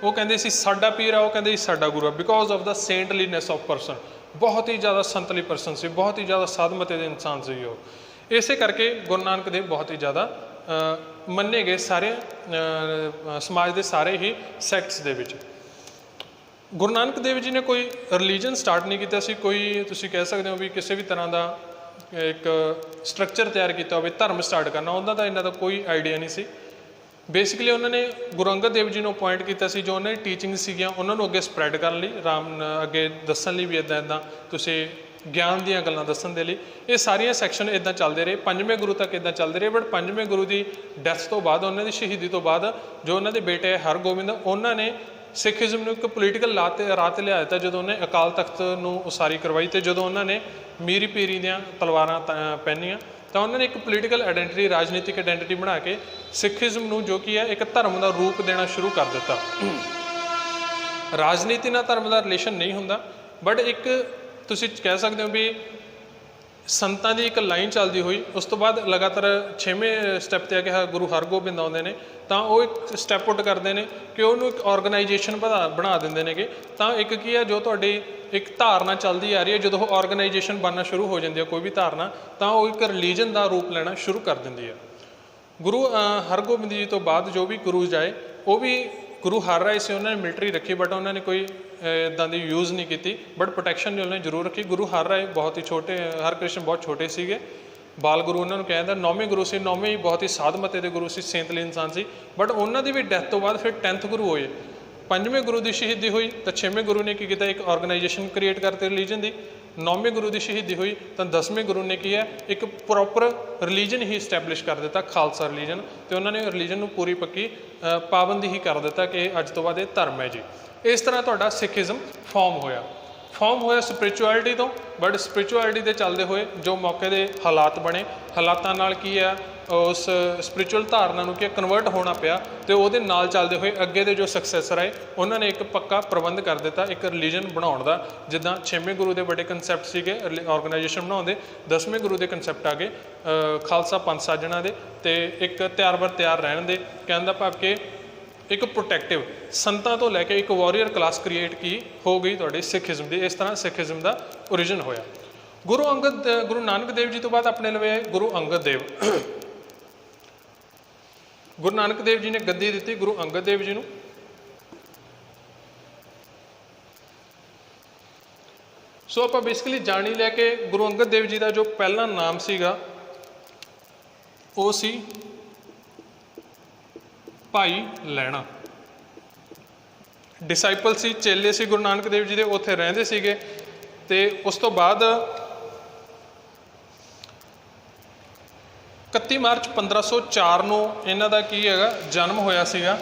ਉਹ ਕਹਿੰਦੇ ਸੀ ਸਾਡਾ ਪੀਰ ਆ, ਉਹ ਕਹਿੰਦੇ ਸੀ ਸਾਡਾ ਗੁਰੂ ਆ, because of the saintliness of person. ਬਹੁਤ ਹੀ ਜ਼ਿਆਦਾ ਸੰਤਲੀ ਪਰਸਨ ਸੀ, ਬਹੁਤ ਹੀ ਜ਼ਿਆਦਾ ਸਾਧਮਤੇ ਦੇ ਇਨਸਾਨ ਸੀ ਉਹ। ਇਸੇ ਕਰਕੇ ਗੁਰੂ ਨਾਨਕ ਦੇਵ ਬਹੁਤ ਹੀ ਜ਼ਿਆਦਾ ਮੰਨੇ ਗਏ ਸਾਰੇ ਸਮਾਜ ਦੇ ਸਾਰੇ ਹੀ ਸੈਕਟਸ ਦੇ ਵਿੱਚ। ਗੁਰੂ ਨਾਨਕ ਦੇਵ ਜੀ ਨੇ ਕੋਈ ਰਿਲੀਜਨ ਸਟਾਰਟ ਨਹੀਂ ਕੀਤਾ ਸੀ, ਕੋਈ ਤੁਸੀਂ ਕਹਿ ਸਕਦੇ ਹੋ ਵੀ ਕਿਸੇ ਵੀ ਤਰ੍ਹਾਂ ਦਾ ਇੱਕ ਸਟਰਕਚਰ ਤਿਆਰ ਕੀਤਾ ਹੋਵੇ ਧਰਮ ਸਟਾਰਟ ਕਰਨਾ, ਉਹਦਾ ਤਾਂ ਇਹਨਾਂ ਦਾ ਕੋਈ ਆਈਡੀਆ ਨਹੀਂ ਸੀ। ਬੇਸਿਕਲੀ ਉਹਨਾਂ ਨੇ ਗੁਰੂ ਅੰਗਦ ਦੇਵ ਜੀ ਨੂੰ ਅਪੁਆਇੰਟ ਕੀਤਾ ਸੀ, ਜੋ ਉਹਨਾਂ ਦੀ ਟੀਚਿੰਗ ਸੀਗੀਆਂ ਉਹਨਾਂ ਨੂੰ ਅੱਗੇ ਸਪਰੈਡ ਕਰਨ ਲਈ, ਅੱਗੇ ਦੱਸਣ ਲਈ ਵੀ ਇੱਦਾਂ ਤੁਸੀਂ ਗਿਆਨ ਦੀਆਂ ਗੱਲਾਂ ਦੱਸਣ ਦੇ ਲਈ। ਇਹ ਸਾਰੀਆਂ ਸੈਕਸ਼ਨ ਇੱਦਾਂ ਚੱਲਦੇ ਰਹੇ, 5ਵੇਂ ਗੁਰੂ ਤੱਕ ਇੱਦਾਂ ਚੱਲਦੇ ਰਹੇ। ਬਟ 5ਵੇਂ ਗੁਰੂ ਦੀ ਡੈਥ ਤੋਂ ਬਾਅਦ, ਉਹਨਾਂ ਦੀ ਸ਼ਹੀਦੀ ਤੋਂ ਬਾਅਦ, ਜੋ ਉਹਨਾਂ ਦੇ ਬੇਟੇ ਹਰਗੋਬਿੰਦ, ਉਹਨਾਂ ਨੇ ਸਿੱਖੀਜ਼ਮ ਨੂੰ ਇੱਕ ਪੋਲੀਟੀਕਲ ਰਾਹ 'ਤੇ ਲਿਆ ਦਿੱਤਾ। ਜਦੋਂ ਉਹਨੇ ਅਕਾਲ ਤਖਤ ਨੂੰ ਉਸਾਰੀ ਕਰਵਾਈ ਅਤੇ ਜਦੋਂ ਉਹਨਾਂ ਨੇ ਮੀਰੀ ਪੀਰੀ ਦੀਆਂ ਤਲਵਾਰਾਂ ਪਹਿਨੀਆਂ ਤਾਂ ਉਹਨਾਂ ਨੇ ਇੱਕ ਪੋਲੀਟੀਕਲ ਆਇਡੈਂਟੀਟੀ, ਰਾਜਨੀਤਿਕ ਆਇਡੈਂਟੀਟੀ ਬਣਾ ਕੇ ਸਿੱਖੀਜ਼ਮ ਨੂੰ ਜੋ ਕੀ ਹੈ ਇੱਕ ਧਰਮ ਦਾ ਰੂਪ ਦੇਣਾ ਸ਼ੁਰੂ ਕਰ ਦਿੱਤਾ। ਰਾਜਨੀਤੀ ਨਾਲ ਧਰਮ ਦਾ ਰਿਲੇਸ਼ਨ ਨਹੀਂ ਹੁੰਦਾ, ਬਟ ਇੱਕ ਤੁਸੀਂ ਕਹਿ ਸਕਦੇ ਹੋ ਵੀ ਸੰਤਾਂ ਦੀ ਇੱਕ ਲਾਈਨ ਚੱਲਦੀ ਹੋਈ, ਉਸ ਤੋਂ ਬਾਅਦ ਲਗਾਤਾਰ 6ਵੇਂ ਸਟੈਪ 'ਤੇ ਆ ਕੇ ਗੁਰੂ ਹਰਗੋਬਿੰਦ ਆਉਂਦੇ ਨੇ, ਤਾਂ ਉਹ ਇੱਕ ਸਟੈਪ ਆਊਟ ਕਰਦੇ ਨੇ ਕਿ ਉਹਨੂੰ ਇੱਕ ਔਰਗਨਾਈਜੇਸ਼ਨ ਬਣਾ ਦਿੰਦੇ ਨੇਗੇ। ਤਾਂ ਇੱਕ ਕੀ ਹੈ ਜੋ ਤੁਹਾਡੀ ਇੱਕ ਧਾਰਨਾ ਚੱਲਦੀ ਆ ਰਹੀ ਹੈ, ਜਦੋਂ ਉਹ ਔਰਗਨਾਈਜੇਸ਼ਨ ਬਣਨਾ ਸ਼ੁਰੂ ਹੋ ਜਾਂਦੀ ਹੈ ਕੋਈ ਵੀ ਧਾਰਨਾ, ਤਾਂ ਉਹ ਇੱਕ ਰਿਲੀਜਨ ਦਾ ਰੂਪ ਲੈਣਾ ਸ਼ੁਰੂ ਕਰ ਦਿੰਦੀ ਹੈ। ਗੁਰੂ ਹਰਗੋਬਿੰਦ ਜੀ ਤੋਂ ਬਾਅਦ ਜੋ ਵੀ ਗੁਰੂ ਜਾਏ, ਉਹ ਵੀ ਗੁਰੂ ਹਰ ਰਾਏ ਸੀ, ਉਹਨਾਂ ਨੇ ਮਿਲਟਰੀ ਰੱਖੀ, ਬਟ ਉਹਨਾਂ ਨੇ ਕੋਈ ਇੱਦਾਂ ਦੀ ਯੂਜ਼ ਨਹੀਂ ਕੀਤੀ, ਬਟ ਪ੍ਰੋਟੈਕਸ਼ਨ ਨੇ ਉਹਨਾਂ ਨੇ ਜ਼ਰੂਰ ਰੱਖੀ। ਗੁਰੂ ਹਰ ਰਾਏ ਬਹੁਤ ਹੀ ਛੋਟੇ, ਹਰਕ੍ਰਿਸ਼ਨ ਬਹੁਤ ਛੋਟੇ ਸੀਗੇ, ਬਾਲ ਗੁਰੂ ਉਹਨਾਂ ਨੂੰ ਕਿਹਾ ਜਾਂਦਾ। 9ਵੇਂ ਗੁਰੂ ਸੀ, 9ਵੇਂ ਹੀ ਬਹੁਤ ਹੀ ਸਾਧ ਮਤੇ ਦੇ ਗੁਰੂ ਸੀ, ਸੇਂਤਲੇ ਇਨਸਾਨ ਸੀ, ਬਟ ਉਹਨਾਂ ਦੀ ਵੀ ਡੈਥ ਤੋਂ ਬਾਅਦ ਫਿਰ 10th ਗੁਰੂ ਹੋਏ। 5ਵੇਂ ਗੁਰੂ ਦੀ ਸ਼ਹੀਦੀ ਹੋਈ ਤਾਂ 6ਵੇਂ ਗੁਰੂ ਨੇ ਕੀ ਕੀਤਾ, ਇੱਕ ਔਰਗਨਾਈਜੇਸ਼ਨ ਕ੍ਰੀਏਟ ਕਰਤੀ ਰਿਲੀਜਨ ਦੀ। 9ਵੇਂ ਗੁਰੂ ਦੀ ਸ਼ਹੀਦੀ ਹੋਈ ਤਾਂ 10ਵੇਂ ਗੁਰੂ ਨੇ ਕੀ ਹੈ ਇੱਕ ਪ੍ਰੋਪਰ ਰਿਲੀਜਨ ਹੀ ਇਸਟੈਬਲਿਸ਼ ਕਰ ਦਿੱਤਾ, ਖਾਲਸਾ ਰਿਲੀਜਨ, ਅਤੇ ਉਹਨਾਂ ਨੇ ਰਿਲੀਜਨ ਨੂੰ ਪੂਰੀ ਪੱਕੀ ਪਾਬੰਦੀ ਹੀ ਕਰ ਦਿੱਤਾ ਕਿ ਅੱਜ ਤੋਂ ਬਾਅਦ ਇਹ ਧਰਮ ਹੈ ਜੀ। ਇਸ ਤਰ੍ਹਾਂ ਤੁਹਾਡਾ ਸਿੱਖੀਜ਼ਮ ਫਾਰਮ ਹੋਇਆ ਸਪਿਰਿਚੁਅਲਿਟੀ ਤੋਂ, ਬਟ ਸਪਿਰਿਚੁਅਲਿਟੀ ਦੇ ਚੱਲਦੇ ਹੋਏ ਜੋ ਮੌਕੇ ਦੇ ਹਾਲਾਤ ਬਣੇ, ਹਾਲਾਤਾਂ ਨਾਲ ਕੀ ਆ ਉਸ ਸਪਿਰਿਚੁਅਲ ਧਾਰਨਾ ਨੂੰ ਕੀ ਕਨਵਰਟ ਹੋਣਾ ਪਿਆ, ਅਤੇ ਉਹਦੇ ਨਾਲ ਚੱਲਦੇ ਹੋਏ ਅੱਗੇ ਦੇ ਜੋ ਸਕਸੈਸਰ ਆਏ ਉਹਨਾਂ ਨੇ ਇੱਕ ਪੱਕਾ ਪ੍ਰਬੰਧ ਕਰ ਦਿੱਤਾ ਇੱਕ ਰਿਲੀਜਨ ਬਣਾਉਣ ਦਾ। ਜਿੱਦਾਂ 6ਵੇਂ ਗੁਰੂ ਦੇ ਵੱਡੇ ਕੰਸੈਪਟ ਸੀਗੇ ਔਰਗਨਾਈਜੇਸ਼ਨ ਬਣਾਉਂਦੇ, 10ਵੇਂ ਗੁਰੂ ਦੇ ਕੰਸੈਪਟ ਆ ਗਏ ਖਾਲਸਾ ਪੰਥ ਸਾਜਣਾ ਦੇ, ਅਤੇ ਇੱਕ ਤਿਆਰ ਬਰ ਤਿਆਰ ਰਹਿਣ ਦੇ, ਕਹਿਣ ਦਾ ਭਾਵ ਕਿ ਇੱਕ ਪ੍ਰੋਟੈਕਟਿਵ ਸੰਤਾਂ ਤੋਂ ਲੈ ਕੇ ਇੱਕ ਵਾਰੀਅਰ ਕਲਾਸ ਕ੍ਰੀਏਟ ਕੀ ਹੋ ਗਈ ਤੁਹਾਡੀ ਸਿੱਖੀਜ਼ਮ ਦੀ। ਇਸ ਤਰ੍ਹਾਂ ਸਿੱਖੀਜ਼ਮ ਦਾ ਓਰੀਜਨ ਹੋਇਆ। ਗੁਰੂ ਨਾਨਕ ਦੇਵ ਜੀ ਤੋਂ ਬਾਅਦ ਆਪਣੇ ਲਵੇ ਆਏ ਗੁਰੂ ਅੰਗਦ ਦੇਵ। ਗੁਰੂ ਨਾਨਕ ਦੇਵ ਜੀ ਨੇ ਗੱਦੀ ਦਿੱਤੀ ਗੁਰੂ ਅੰਗਦ ਦੇਵ ਜੀ ਨੂੰ। ਸੋ ਆਪਾਂ ਬੇਸਿਕਲੀ ਜਾਣ ਹੀ ਲੈ ਕੇ ਗੁਰੂ ਅੰਗਦ ਦੇਵ ਜੀ ਦਾ ਜੋ ਪਹਿਲਾ ਨਾਮ ਸੀਗਾ ਉਹ ਸੀ ਭਾਈ ਲਹਿਣਾ। ਡਿਸਾਈਪਲ ਸੀ, ਚੇਲੇ ਸੀ ਗੁਰੂ ਨਾਨਕ ਦੇਵ ਜੀ ਦੇ, ਉੱਥੇ ਰਹਿੰਦੇ ਸੀਗੇ। ਅਤੇ ਉਸ ਤੋਂ ਬਾਅਦ 31 ਮਾਰਚ 1504 ਨੂੰ ਇਹਨਾਂ ਦਾ ਕੀ ਹੈਗਾ ਜਨਮ ਹੋਇਆ ਸੀਗਾ।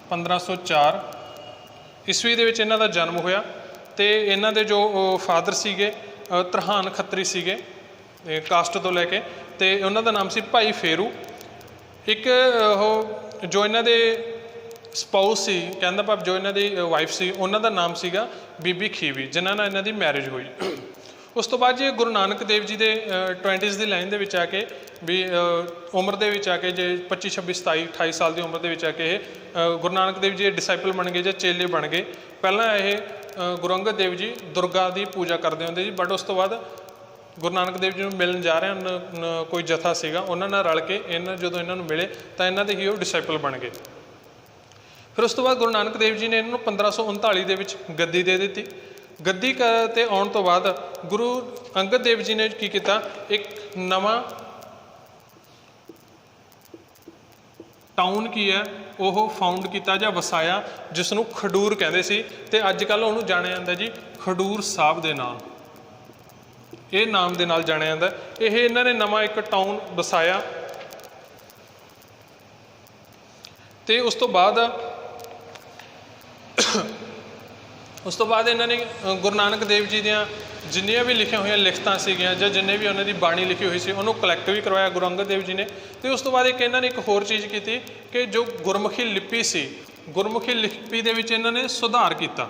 1504 ਈਸਵੀ ਦੇ ਵਿੱਚ ਇਹਨਾਂ ਦਾ ਜਨਮ ਹੋਇਆ, ਅਤੇ ਇਹਨਾਂ ਦੇ ਜੋ ਫਾਦਰ ਸੀਗੇ ਤਰਹਾਨ ਖੱਤਰੀ ਸੀਗੇ ਕਾਸਟ ਤੋਂ ਲੈ ਕੇ, ਅਤੇ ਉਹਨਾਂ ਦਾ ਨਾਮ ਸੀ ਭਾਈ ਫੇਰੂ। ਇੱਕ ਉਹ ਜੋ ਇਹਨਾਂ ਦੇ ਸਪਾਊਸ ਸੀ, ਕਹਿੰਦਾ ਭਾਵ ਜੋ ਇਹਨਾਂ ਦੀ ਵਾਈਫ ਸੀ, ਉਹਨਾਂ ਦਾ ਨਾਮ ਸੀਗਾ ਬੀਬੀ ਖੀਵੀ, ਜਿਨ੍ਹਾਂ ਨਾਲ ਇਹਨਾਂ ਦੀ ਮੈਰਿਜ ਹੋਈ। ਉਸ ਤੋਂ ਬਾਅਦ ਜੀ ਗੁਰੂ ਨਾਨਕ ਦੇਵ ਜੀ ਦੇ 20s ਦੀ ਲਾਈਨ ਦੇ ਵਿੱਚ ਆ ਕੇ ਵੀ ਉਮਰ ਦੇ ਵਿੱਚ ਆ ਕੇ ਜੇ 25, 26, 27, 28 ਸਾਲ ਦੀ ਉਮਰ ਦੇ ਵਿੱਚ ਆ ਕੇ ਇਹ ਗੁਰੂ ਨਾਨਕ ਦੇਵ ਜੀ ਦੇ ਡਿਸਾਈਪਲ ਬਣ ਗਏ ਜਾਂ ਚੇਲੇ ਬਣ ਗਏ। ਪਹਿਲਾਂ ਇਹ ਗੁਰੂ ਅੰਗਦ ਦੇਵ ਜੀ ਦੁਰਗਾ ਦੀ ਪੂਜਾ ਕਰਦੇ ਹੁੰਦੇ ਜੀ, ਬਟ ਉਸ ਤੋਂ ਬਾਅਦ ਗੁਰੂ ਨਾਨਕ ਦੇਵ ਜੀ ਨੂੰ ਮਿਲਣ ਜਾ ਰਿਹਾ ਕੋਈ ਜਥਾ ਸੀਗਾ, ਉਹਨਾਂ ਨਾਲ ਰਲ ਕੇ ਜਦੋਂ ਇਹਨਾਂ ਨੂੰ ਮਿਲੇ ਤਾਂ ਇਹਨਾਂ ਦੇ ਹੀ ਉਹ ਡਿਸਾਈਪਲ ਬਣ ਗਏ। ਫਿਰ ਉਸ ਤੋਂ ਬਾਅਦ ਗੁਰੂ ਨਾਨਕ ਦੇਵ ਜੀ ਨੇ ਇਹਨਾਂ ਨੂੰ 1539 ਦੇ ਵਿੱਚ ਗੱਦੀ ਦੇ ਦਿੱਤੀ। ਗੱਦੀ 'ਤੇ ਆਉਣ ਤੋਂ ਬਾਅਦ ਗੁਰੂ ਅੰਗਦ ਦੇਵ ਜੀ ਨੇ ਕੀ ਕੀਤਾ, ਇੱਕ ਨਵਾਂ ਟਾਊਨ ਕੀ ਹੈ ਉਹ ਫਾਊਂਡ ਕੀਤਾ ਜਾਂ ਵਸਾਇਆ, ਜਿਸ ਨੂੰ ਖਡੂਰ ਕਹਿੰਦੇ ਸੀ, ਅਤੇ ਅੱਜ ਕੱਲ੍ਹ ਉਹਨੂੰ ਜਾਣਿਆ ਜਾਂਦਾ ਜੀ ਖਡੂਰ ਸਾਹਿਬ ਦੇ ਨਾਲ, ਇਹ ਨਾਮ ਦੇ ਨਾਲ ਜਾਣਿਆ ਜਾਂਦਾ। ਇਹ ਇਹਨਾਂ ਨੇ ਨਵਾਂ ਇੱਕ ਟਾਊਨ ਵਸਾਇਆ, ਅਤੇ ਉਸ ਤੋਂ ਬਾਅਦ ਇਹਨਾਂ ਨੇ ਗੁਰੂ ਨਾਨਕ ਦੇਵ ਜੀ ਦੀਆਂ ਜਿੰਨੀਆਂ ਵੀ ਲਿਖੀਆਂ ਹੋਈਆਂ ਲਿਖਤਾਂ ਸੀਗੀਆਂ ਜਾਂ ਜਿੰਨੇ ਵੀ ਉਹਨਾਂ ਦੀ ਬਾਣੀ ਲਿਖੀ ਹੋਈ ਸੀ ਉਹਨੂੰ ਕਲੈਕਟ ਵੀ ਕਰਵਾਇਆ ਗੁਰੂ ਅੰਗਦ ਦੇਵ ਜੀ ਨੇ। ਅਤੇ ਉਸ ਤੋਂ ਬਾਅਦ ਇਹਨਾਂ ਨੇ ਇੱਕ ਹੋਰ ਚੀਜ਼ ਕੀਤੀ ਕਿ ਜੋ ਗੁਰਮੁਖੀ ਲਿਪੀ ਸੀ, ਗੁਰਮੁਖੀ ਲਿਪੀ ਦੇ ਵਿੱਚ ਇਹਨਾਂ ਨੇ ਸੁਧਾਰ ਕੀਤਾ।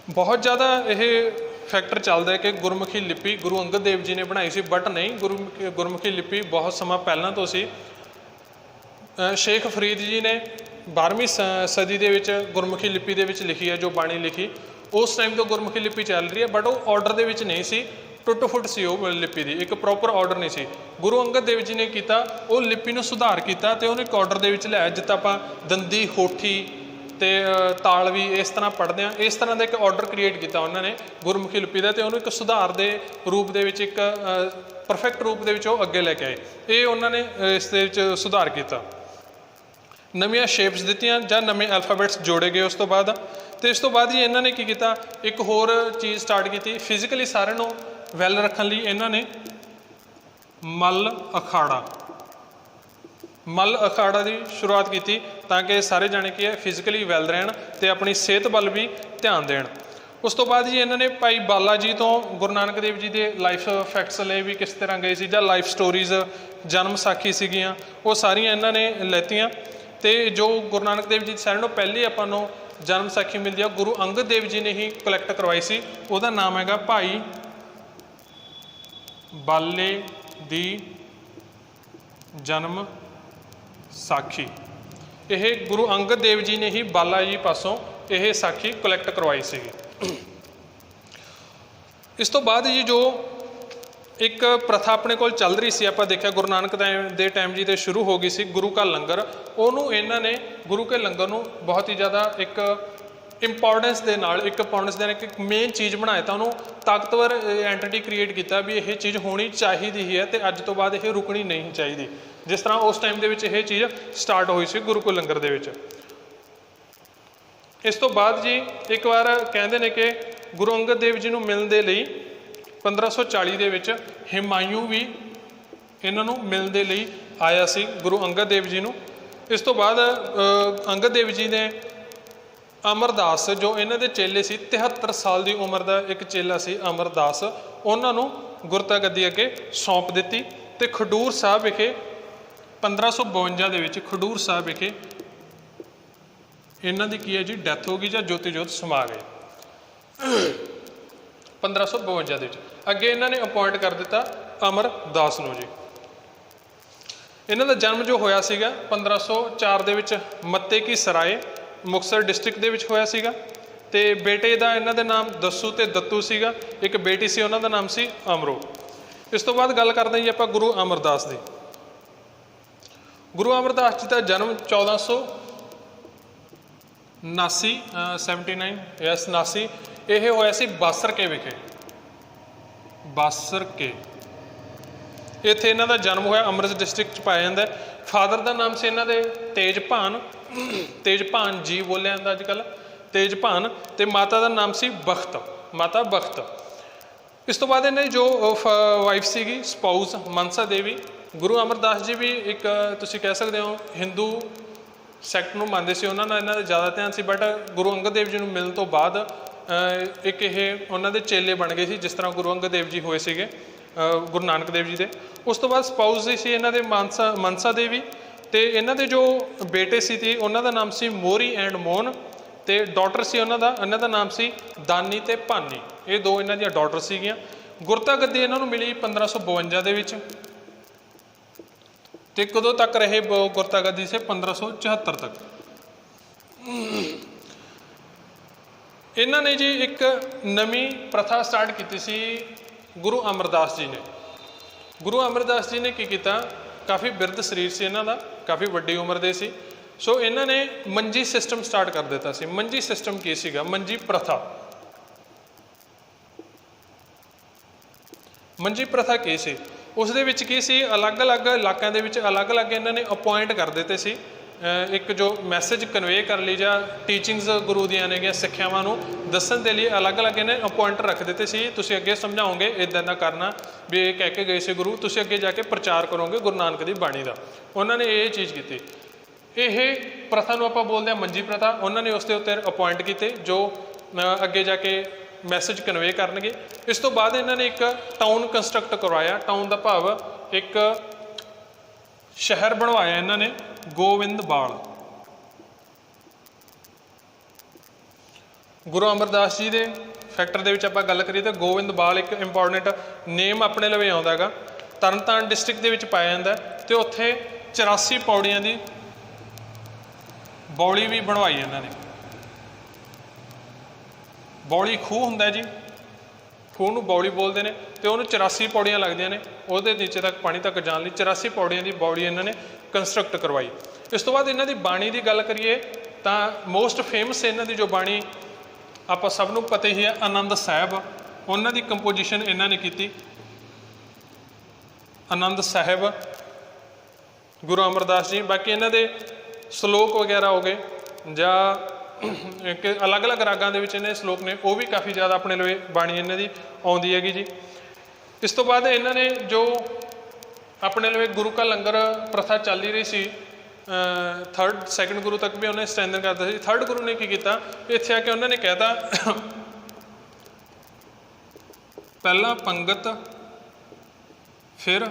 ਬਹੁਤ ਜ਼ਿਆਦਾ ਇਹ ਫੈਕਟਰ ਚੱਲਦਾ ਹੈ ਕਿ ਗੁਰਮੁਖੀ ਲਿਪੀ ਗੁਰੂ ਅੰਗਦ ਦੇਵ ਜੀ ਨੇ ਬਣਾਈ ਸੀ, ਬਟ ਨਹੀਂ, ਗੁਰਮੁਖੀ ਲਿਪੀ ਬਹੁਤ ਸਮਾਂ ਪਹਿਲਾਂ ਤੋਂ ਸੀ। ਸ਼ੇਖ ਫਰੀਦ ਜੀ ਨੇ 12ਵੀਂ ਸਦੀ ਦੇ ਵਿੱਚ ਗੁਰਮੁਖੀ ਲਿਪੀ ਦੇ ਵਿੱਚ ਲਿਖੀ ਹੈ ਜੋ ਬਾਣੀ ਲਿਖੀ, ਉਸ ਟਾਈਮ ਤੋਂ ਗੁਰਮੁਖੀ ਲਿਪੀ ਚੱਲ ਰਹੀ ਹੈ, ਬਟ ਉਹ ਆਰਡਰ ਦੇ ਵਿੱਚ ਨਹੀਂ ਸੀ, ਟੁੱਟ ਫੁੱਟ ਸੀ ਉਹ ਲਿਪੀ ਦੀ, ਇੱਕ ਪ੍ਰੋਪਰ ਆਰਡਰ ਨਹੀਂ ਸੀ। ਗੁਰੂ ਅੰਗਦ ਦੇਵ ਜੀ ਨੇ ਕੀਤਾ, ਉਹ ਲਿਪੀ ਨੂੰ ਸੁਧਾਰ ਕੀਤਾ ਅਤੇ ਉਹਨੂੰ ਇੱਕ ਆਰਡਰ ਦੇ ਵਿੱਚ ਲਿਆਇਆ, ਜਿੱਦਾਂ ਆਪਾਂ ਦੰਦੀ, ਹੋਠੀ ਅਤੇ ਤਾਲਵੀ ਇਸ ਤਰ੍ਹਾਂ ਪੜ੍ਹਦੇ ਹਾਂ, ਇਸ ਤਰ੍ਹਾਂ ਦਾ ਇੱਕ ਆਰਡਰ ਕ੍ਰੀਏਟ ਕੀਤਾ ਉਹਨਾਂ ਨੇ ਗੁਰਮੁਖੀ ਲਿਪੀ ਦਾ, ਅਤੇ ਉਹਨੂੰ ਇੱਕ ਸੁਧਾਰ ਦੇ ਰੂਪ ਦੇ ਵਿੱਚ, ਇੱਕ ਪਰਫੈਕਟ ਰੂਪ ਦੇ ਵਿੱਚ ਉਹ ਅੱਗੇ ਲੈ ਕੇ ਆਏ। ਇਹ ਉਹਨਾਂ ਨੇ ਇਸ ਦੇ ਵਿੱਚ ਸੁਧਾਰ ਕੀਤਾ, ਨਵੀਆਂ ਸ਼ੇਪਸ ਦਿੱਤੀਆਂ ਜਾਂ ਨਵੇਂ ਐਲਫਾਬੈਟਸ ਜੋੜੇ ਗਏ ਉਸ ਤੋਂ ਬਾਅਦ। ਅਤੇ ਇਸ ਤੋਂ ਬਾਅਦ ਹੀ ਇਹਨਾਂ ਨੇ ਕੀ ਕੀਤਾ, ਇੱਕ ਹੋਰ ਚੀਜ਼ ਸਟਾਰਟ ਕੀਤੀ, ਫਿਜ਼ੀਕਲੀ ਸਾਰਿਆਂ ਨੂੰ ਵੈਲ ਰੱਖਣ ਲਈ ਇਹਨਾਂ ਨੇ ਮੱਲ ਅਖਾੜਾ ਦੀ ਸ਼ੁਰੂਆਤ ਕੀਤੀ। ताकि सारे जाने की है फिजिकली वैल रहन ते अपनी सेहत वाल भी ध्यान देण। उस तो बाद जी इन्होंने भाई बाला जी तो गुरु नानक देव जी के लाइफ फैक्ट्स ले भी किस तरह गए सी, जां लाइफ स्टोरीज जन्म साखी सीगियां वो सारियां इन्होंने लैतियां। तो जो गुरु नानक देव जी सारे पहले आपां नूं जन्म साखी मिलती है गुरु अंगद देव जी ने ही कलैक्ट करवाई सी, उहदा नाम हैगा भाई बाले दी जन्म साखी। यह गुरु अंगद देव जी ने ही बाला जी पासों यह साखी कलैक्ट करवाई सी। इस तो बाद जी जो एक प्रथा अपने को चल रही सी, आपां देखिया गुरु नानक दे टाइम जी तो शुरू हो गई सी गुरु का लंगर, उन्होंने इन्हां ने गुरु के लंगर नूं बहुत ही ज़्यादा एक इंपॉर्टेंस के नाल एक इंपॉर्टेंस देने एक मेन चीज़ बनाया, तो उन्होंने ताकतवर एंटिटी क्रिएट किया भी यह चीज़ होनी चाहिए है तो अज तो बाद यह रुकनी नहीं चाहिए। जिस तरह उस टाइम के यह चीज़ स्टार्ट हुई सी गुरु को लंगर दे विच। इस तो बाद जी एक बार कहते हैं कि गुरु अंगद देव जी को मिलने के लिए 1540 दे विच हिमायूं भी इन्हां नूं मिलने के लिए आया सी गुरु अंगद देव जी नूं। इस तो बाद अंगद देव जी ने अमरदास जो इन्हां दे चेले सी 73 साल की उम्र का एक चेला सी अमरदास, उन्होंने गुरता गद्दी अगे सौंप दी तो खडूर साहब विखे 1552 दे विच खडूर साहब विखे इन्हां दी की है जी डैथ हो गई जां ज्योति जोत समा गए 1552 दे विच। अगे इन्होंने अपॉइंट कर दिता अमरदास नूं जी। इन्हां दा जन्म जो होया सीगा 1504 दे विच मत्ते की सराय मुक्तसर डिस्ट्रिक्ट दे विच होया सीगा। ते बेटे दा इन्हां दे नाम दस्सू ते दत्तू सीगा, एक बेटी सी उन्हां दा नाम सी अमरो। इस तो बाद गल करते हैं जी आपां गुरु अमरदास दी। गुरु अमरदास जी का जन्म 1479 यह होया सी बासर के विखे, बासर के इत्थे इन्हां दा जन्म होया अमृतसर डिस्ट्रिक्ट पाया जाता है। फादर का नाम से इन्हां दे तेजभान, तेजभान जी बोलिया जाता अजकल तेजभान, ते माता का नाम सी बख्त, माता बख्त। इस तो बाद इन्हें जो वाइफ सीगी स्पाउस मनसा देवी। गुरु अमरदास जी भी एक तुसीं कह सकते हो हिंदू सैक्ट नूं मानते सी, उन्होंने इन्हां दे ज़्यादा ध्यान सी, बट गुरु अंगद देव जी नूं मिलण तो बाद एक ये उन्होंने चेले बन गए सी, जिस तरह गुरु अंगद देव जी होए सीगे गुरु नानक देव जी के। उस तो बाद स्पाउस सी इन्हां दे मनसा देवी, तो इन्हां दे जो बेटे सी ती उन्हां दा नाम सी मोरी एंड मोहन, तो डॉटर सी इन्हां दा नाम सी दानी ते भानी। ये दो इन्हां दी डॉटर सीगियां। गुरता गद्दी इन्हां नूं मिली 1552 दे विच, ते कदों तक रहे गुरता गद्दी से 1574 तक। इन्होंने जी एक नवी प्रथा स्टार्ट की सी गुरु अमरदास जी ने। गुरु अमरदास जी ने की किया, काफ़ी बिरध शरीर से इन्हों का, काफ़ी वड्डी उम्र दे सी। सो इन्होंने मंजी सिस्टम स्टार्ट कर दिता सी। मंजी सिस्टम की सीगा, मंजी प्रथा। मंजी प्रथा की सी, उस दे विच की सी अलग अलग इलाकों के अलग अलग इन्होंने अपॉइंट कर देते सी एक जो मैसेज कन्वे कर ली जा टीचिंग्स गुरु दियां ने सिक्ख्यावां नूं दस्सण दे लिए अलग अलग इन्हें अपॉइंट रख देते सी। तुसीं अगे समझाओगे इदां दा करना भी ये कह के गए सी गुरु, तुसीं अगे जाके प्रचार करोगे गुरु नानक दी बाणी दा। उन्होंने ये चीज़ की, यह प्रथा नूं आपां बोलदे हां मंजी प्रथा। उन्होंने उसके उत्ते अपॉइंट किए जो अगे जाके मैसेज कन्वे करनगे। इस तो बाद इन्होंने एक टाउन कंस्ट्रक्ट करवाया, टाउन का भाव एक शहर बनवाया इन्होंने गोविंदवाल। गुरु अमरदास जी के फैक्टर दे विच आपां गल करिए तो गोविंदवाल एक इंपॉर्टेंट नेम अपने लवे आउंदा हैगा, तरनतारन डिस्ट्रिक्ट दे विच पाया जाता है। तो उत्थे 84 पौड़ियां दी बौली भी बनवाई इन्होंने। बौली खूह हुंदा जी, खूह नूं बौली बोलते हैं, तो उन्होंने 84 पौड़ियां लगदियां ने, उहदे नीचे तक पानी तक जाने लिए 84 पौड़ियां की बौली इन्होंने कंस्ट्रक्ट करवाई। इस तो बाद इन्हां दी बाणी की गल करिए तो मोस्ट फेमस इन्हां दी जो बाणी आप सब नूं पता ही है आनंद साहब, उन्हां दी कंपोजिशन इन्होंने की। आनंद साहब गुरु अमरदास जी। बाकी इन्हां दे श्लोक वगैरह हो गए जां एक अलग अलग रागां दे विच इन्हें श्लोक ने, वो भी काफ़ी ज़्यादा अपने लवे बाणी इन्हां दी आउंदी हैगी जी। इस तो बाद इन्होंने जो अपने लवे गुरु का लंगर प्रथा चल ही रही सी, ਥਰਡ ਸੈਕੰਡ ਗੁਰੂ ਤੱਕ ਵੀ ਉਹਨੇ ਸਟਰੈਂਥਨ ਕਰਦਾ ਸੀ। ਥਰਡ ਗੁਰੂ ਨੇ ਕੀ ਕੀਤਾ, ਇੱਥੇ ਆ ਕੇ ਉਹਨਾਂ ਨੇ ਕਹਿਤਾ ਪਹਿਲਾਂ ਪੰਗਤ ਫਿਰ